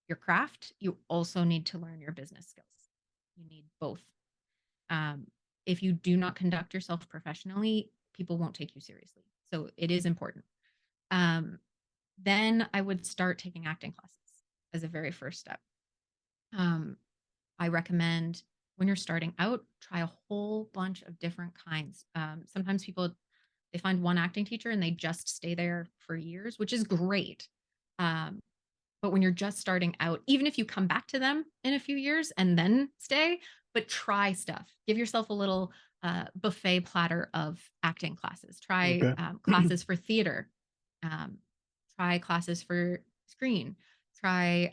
your craft, you also need to learn your business skills. You need both. Um, if you do not conduct yourself professionally, people won't take you seriously. So it is important. Um, then I would start taking acting classes as a very first step. Um, I recommend when you're starting out, try a whole bunch of different kinds. Sometimes people, they find one acting teacher and they just stay there for years, which is great. Um, but when you're just starting out, even if you come back to them in a few years and then stay, but try stuff. Give yourself a little buffet platter of acting classes. Try okay. classes for theater. Um, Try classes for screen. Try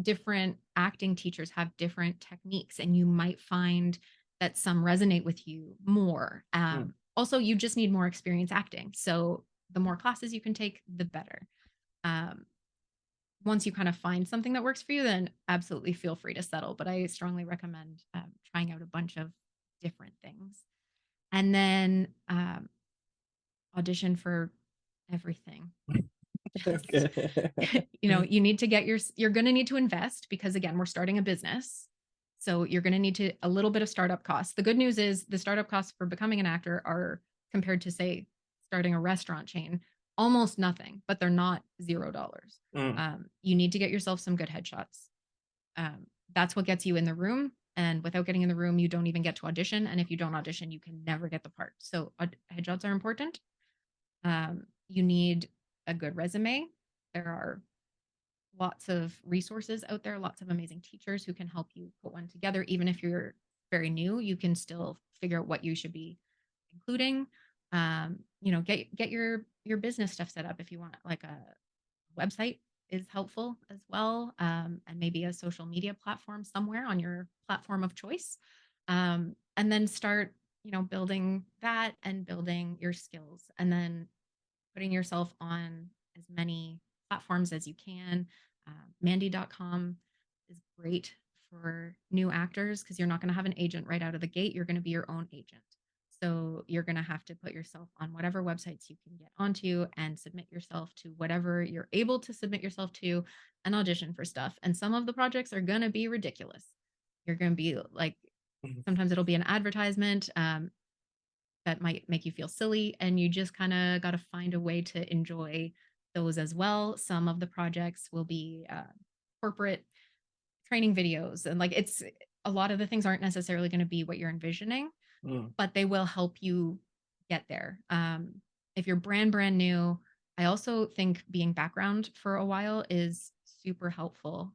different acting teachers have different techniques, and you might find that some resonate with you more. Mm, Also, you just need more experience acting. So the more classes you can take, the better. Um, Once you kind of find something that works for you, then absolutely feel free to settle. But I strongly recommend trying out a bunch of different things, and then audition for everything. Just, okay. you need to get you're going to need to invest because again, we're starting a business. So you're going to need to a little bit of startup costs. The good news is the startup costs for becoming an actor are compared to say starting a restaurant chain almost nothing, but they're not $0. Mm, You need to get yourself some good headshots. That's what gets you in the room. And without getting in the room, you don't even get to audition. And if you don't audition, you can never get the part. So headshots are important. You need a good resume. There are lots of resources out there, lots of amazing teachers who can help you put one together. Even if you're very new, you can still figure out what you should be including. Get your business stuff set up if you want, like a website is helpful as well, and maybe a social media platform somewhere on your platform of choice, and then start building that and building your skills, and then putting yourself on as many platforms as you can. Mandy.com is great for new actors because you're not going to have an agent right out of the gate. You're going to be your own agent. So you're going to have to put yourself on whatever websites you can get onto and submit yourself to whatever you're able to submit yourself to and audition for stuff. And some of the projects are going to be ridiculous. You're going to be like, mm, sometimes it'll be an advertisement. That might make you feel silly, and you just kind of got to find a way to enjoy those as well. Some of the projects will be corporate training videos, and like it's a lot of the things aren't necessarily going to be what you're envisioning, mm, but they will help you get there. If you're brand new, I also think being background for a while is super helpful.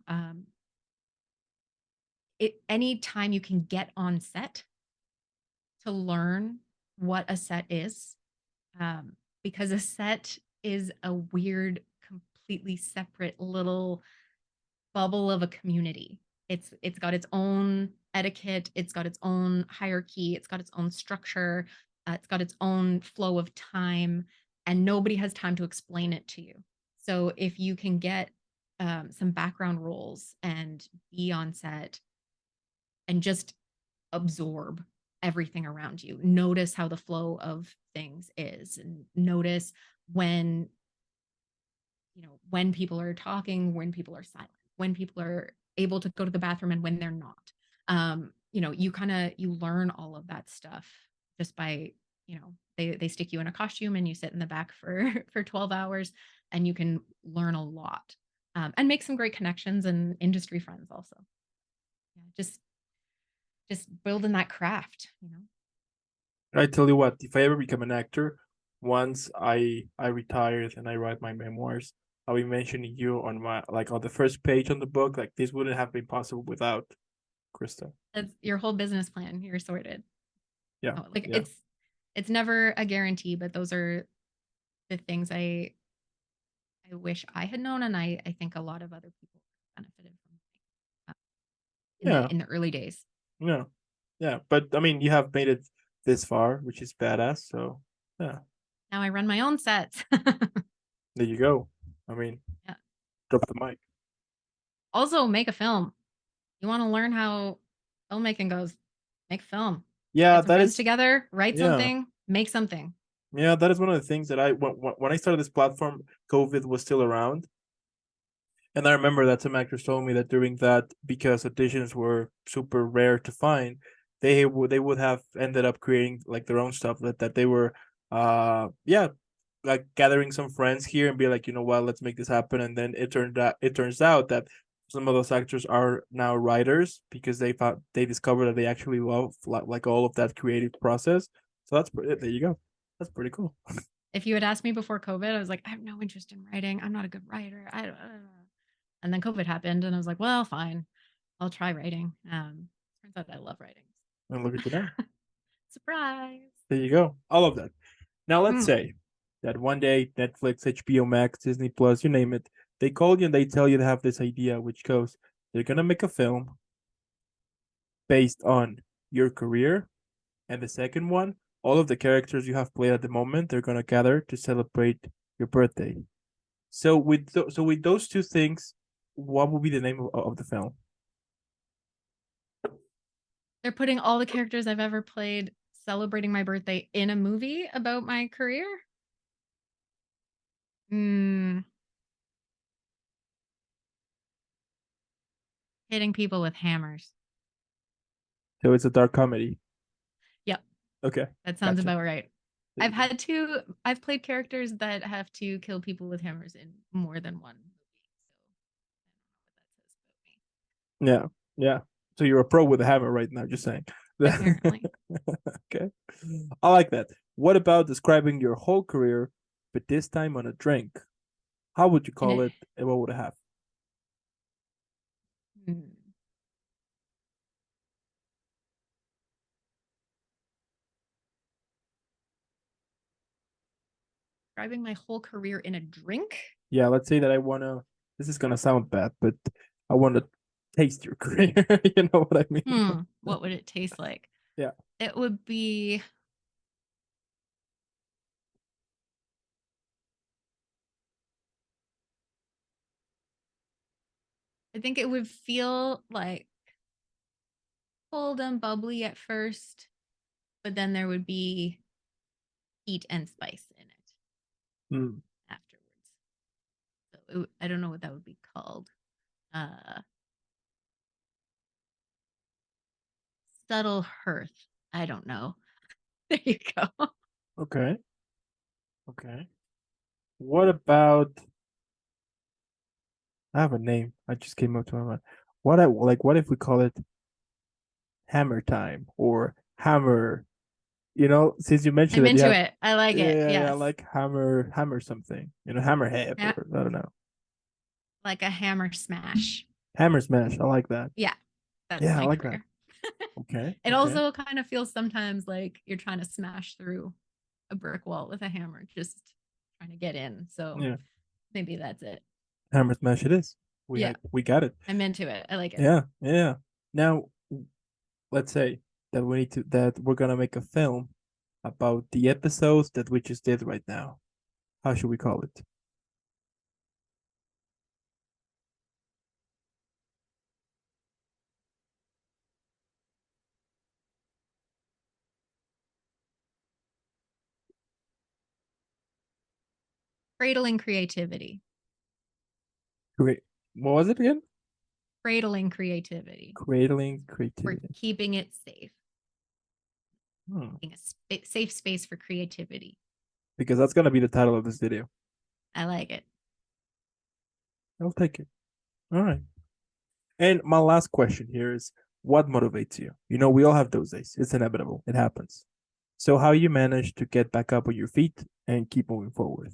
Any time you can get on set to learn what a set is, because a set is a weird, completely separate little bubble of a community. It's got its own etiquette, it's got its own hierarchy, it's got its own structure, it's got its own flow of time, and nobody has time to explain it to you. So if you can get some background roles and be on set and just absorb everything around you, notice how the flow of things is, and notice when when people are talking, when people are silent, when people are able to go to the bathroom and when they're not. You learn all of that stuff just by, they stick you in a costume and you sit in the back for for 12 hours, and you can learn a lot, and make some great connections and industry friends also. Yeah, just building that craft. I tell you what, if I ever become an actor, once I retired and I write my memoirs, I'll be mentioning you on my like on the first page on the book. Like this wouldn't have been possible without Krista. That's your whole business plan. You're sorted. Yeah, Oh, like yeah, it's never a guarantee, but those are the things I wish I had known, and I think a lot of other people benefited from, in yeah, the early days. yeah, yeah. But I mean, you have made it this far, which is badass. So yeah, Now I run my own sets. there you go. I mean, Yeah. drop the mic. Also, make a film. You want to learn how filmmaking goes? Make a film. Yeah, Get some that friends is. together, write Yeah, something, make something. yeah, that is one of the things that when I started this platform, COVID was still around. And I remember that some actors told me that during that, because auditions were super rare to find, they would have ended up creating like their own stuff that they were yeah, like gathering some friends here and be like, you know what, let's make this happen. And then it turns out that some of those actors are now writers because they discovered that they actually love like all of that creative process. So there you go. That's pretty cool. If you had asked me before COVID, I was like, I have no interest in writing. I'm not a good writer. I don't. And then COVID happened, and I was like, well, fine, I'll try writing. Turns out I love writing. And look at you now. Surprise. There you go. All of that. Now let's Mm. say that one day Netflix, HBO Max, Disney Plus, you name it, they call you and they tell you to have this idea, which goes, they're gonna make a film based on your career, and the second one, all of the characters you have played at the moment, they're gonna gather to celebrate your birthday. So with those two things, what would be the name of the film? They're putting all the characters I've ever played celebrating my birthday in a movie about my career. Mm, hitting people with hammers. So it's a dark comedy. Yep, Okay, that sounds gotcha. about right. There you go. I've played characters that have to kill people with hammers in more than one movie. So I don't know what that says about me. Yeah, yeah. So you're a pro with a hammer right now, just saying. Apparently. Okay. I like that. What about describing your whole career, but this time on a drink? How would you In call it. it and what would it have? Hmm. Describing my whole career in a drink? Yeah, let's say that I wanna this is gonna sound bad, but I wanna taste your career. You know what I mean? What would it taste like? Yeah. It would be, I think it would feel like cold and bubbly at first, but then there would be heat and spice in it Mm, afterwards. So I don't know what that would be called. Uh, Subtle hearth. I don't know. There you go. okay. Okay. What about I have a name. I just came up to my mind. What if we call it hammer time or hammer, since you mentioned I'm that you into have it. I like it. yeah, Yes. like hammer something, hammerhead Ha- or I don't know. like a hammer smash. Hammer smash. I like that. Yeah, that's Yeah, I my like that. career. Okay. It Okay. also kind of feels sometimes like you're trying to smash through a brick wall with a hammer. Just trying to get in. So Yeah. maybe that's it. Hammer smash it is. Yeah, We got it. I'm into it. I like it. Yeah, yeah. Now, let's say that we're gonna make a film about the episodes that we just did right now. How should we call it? Cradling creativity. Great. What was it again? Cradling creativity. Cradling We're creativity. keeping it safe. Hmm. Keeping a safe space for creativity. Because that's gonna be the title of this video. I like it. I'll take it. All right. And my last question here is, what motivates you? You know, we all have those days. It's inevitable. It happens. So how you manage to get back up on your feet and keep moving forward?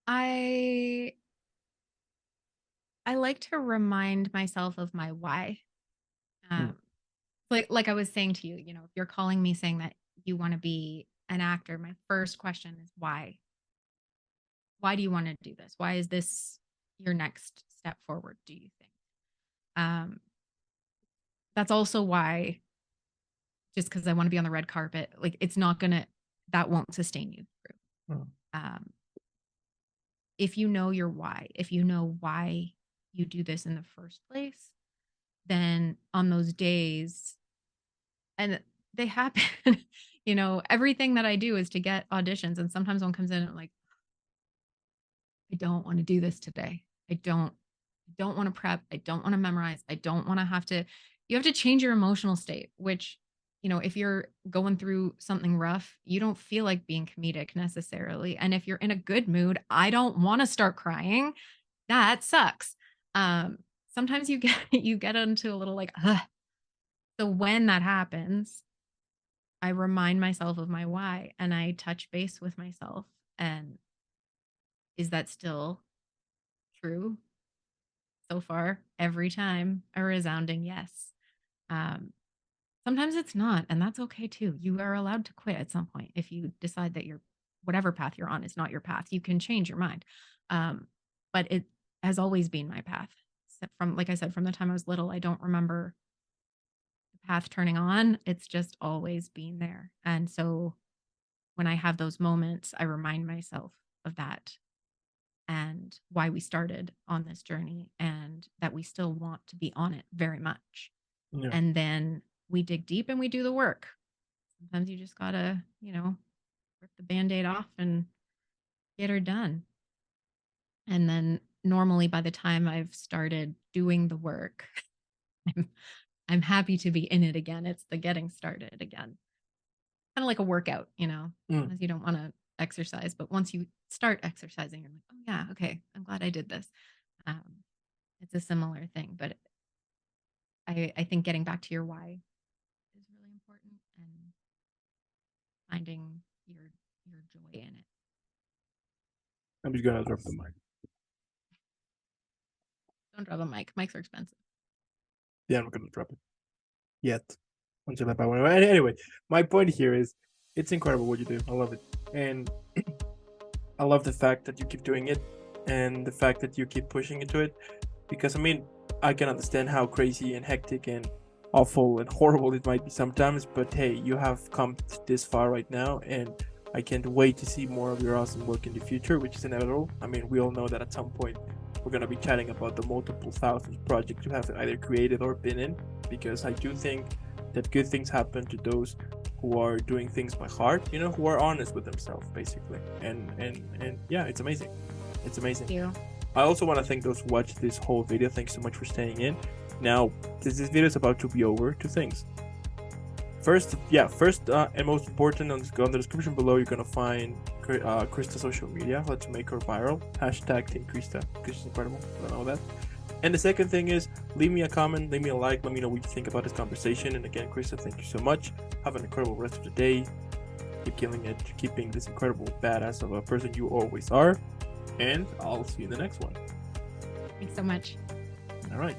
I I like to remind myself of my why. Hmm. Like I was saying to you, if you're calling me saying that you want to be an actor, my first question is why? Why do you want to do this? Why is this your next step forward, do you think? Um, that's also why, just because I want to be on the red carpet, like that won't sustain you through. Hmm. Um, if you know your why, if you know why you do this in the first place, then on those days, and they happen, everything that I do is to get auditions. And sometimes one comes in and I'm like, I don't want to do this today. I don't want to prep. I don't want to memorize. I don't want to you have to change your emotional state, which, if you're going through something rough, you don't feel like being comedic necessarily. And if you're in a good mood, I don't want to start crying. That sucks. Um, Sometimes you get into a little like, ugh. So when that happens, I remind myself of my why and I touch base with myself. And is that still true? So far, every time, a resounding yes. Um, Sometimes it's not, and that's okay too. You are allowed to quit at some point if you decide that whatever path you're on is not your path. You can change your mind. But it has always been my path. From, like I said, from the time I was little, I don't remember the path turning on. It's just always been there. And so when I have those moments, I remind myself of that and why we started on this journey and that we still want to be on it very much. Yeah. And then we dig deep and we do the work. Sometimes you just gotta, rip the band-aid off and get her done. And then normally by the time I've started doing the work, I'm I'm happy to be in it again. It's the getting started again. Kind of like a workout, Mm. sometimes you don't want to exercise, but once you start exercising, you're like, oh yeah, okay, I'm glad I did this. Um, it's a similar thing, but I think getting back to your why is really important and finding your joy in it. I'm just gonna drop the mic. Don't drop a mic. Mics are expensive. Yeah, I'm not gonna drop it yet until I buy one. Anyway, my point here is, it's incredible what you do. I love it, and I love the fact that you keep doing it, and the fact that you keep pushing into it. Because I mean, I can understand how crazy and hectic and awful and horrible it might be sometimes, but hey, you have come this far right now, and I can't wait to see more of your awesome work in the future, which is inevitable. I mean, we all know that at some point we're gonna be chatting about the multiple thousands projects you have either created or been in, because I do think that good things happen to those who are doing things by heart, who are honest with themselves, basically. And yeah, it's amazing. It's amazing. Thank you. I also want to thank those who watched this whole video. Thanks so much for staying in. Now, this video is about to be over, two things. First and most important, on the description below, you're gonna find Krista's social media. Let's make her viral. Hashtag Team Krista. Krista's incredible. I don't know that. And the second thing is, leave me a comment, leave me a like, let me know what you think about this conversation. And again, Krista, thank you so much. Have an incredible rest of the day. Keep killing it, keeping this incredible badass of a person you always are. And I'll see you in the next one. Thanks so much. All right.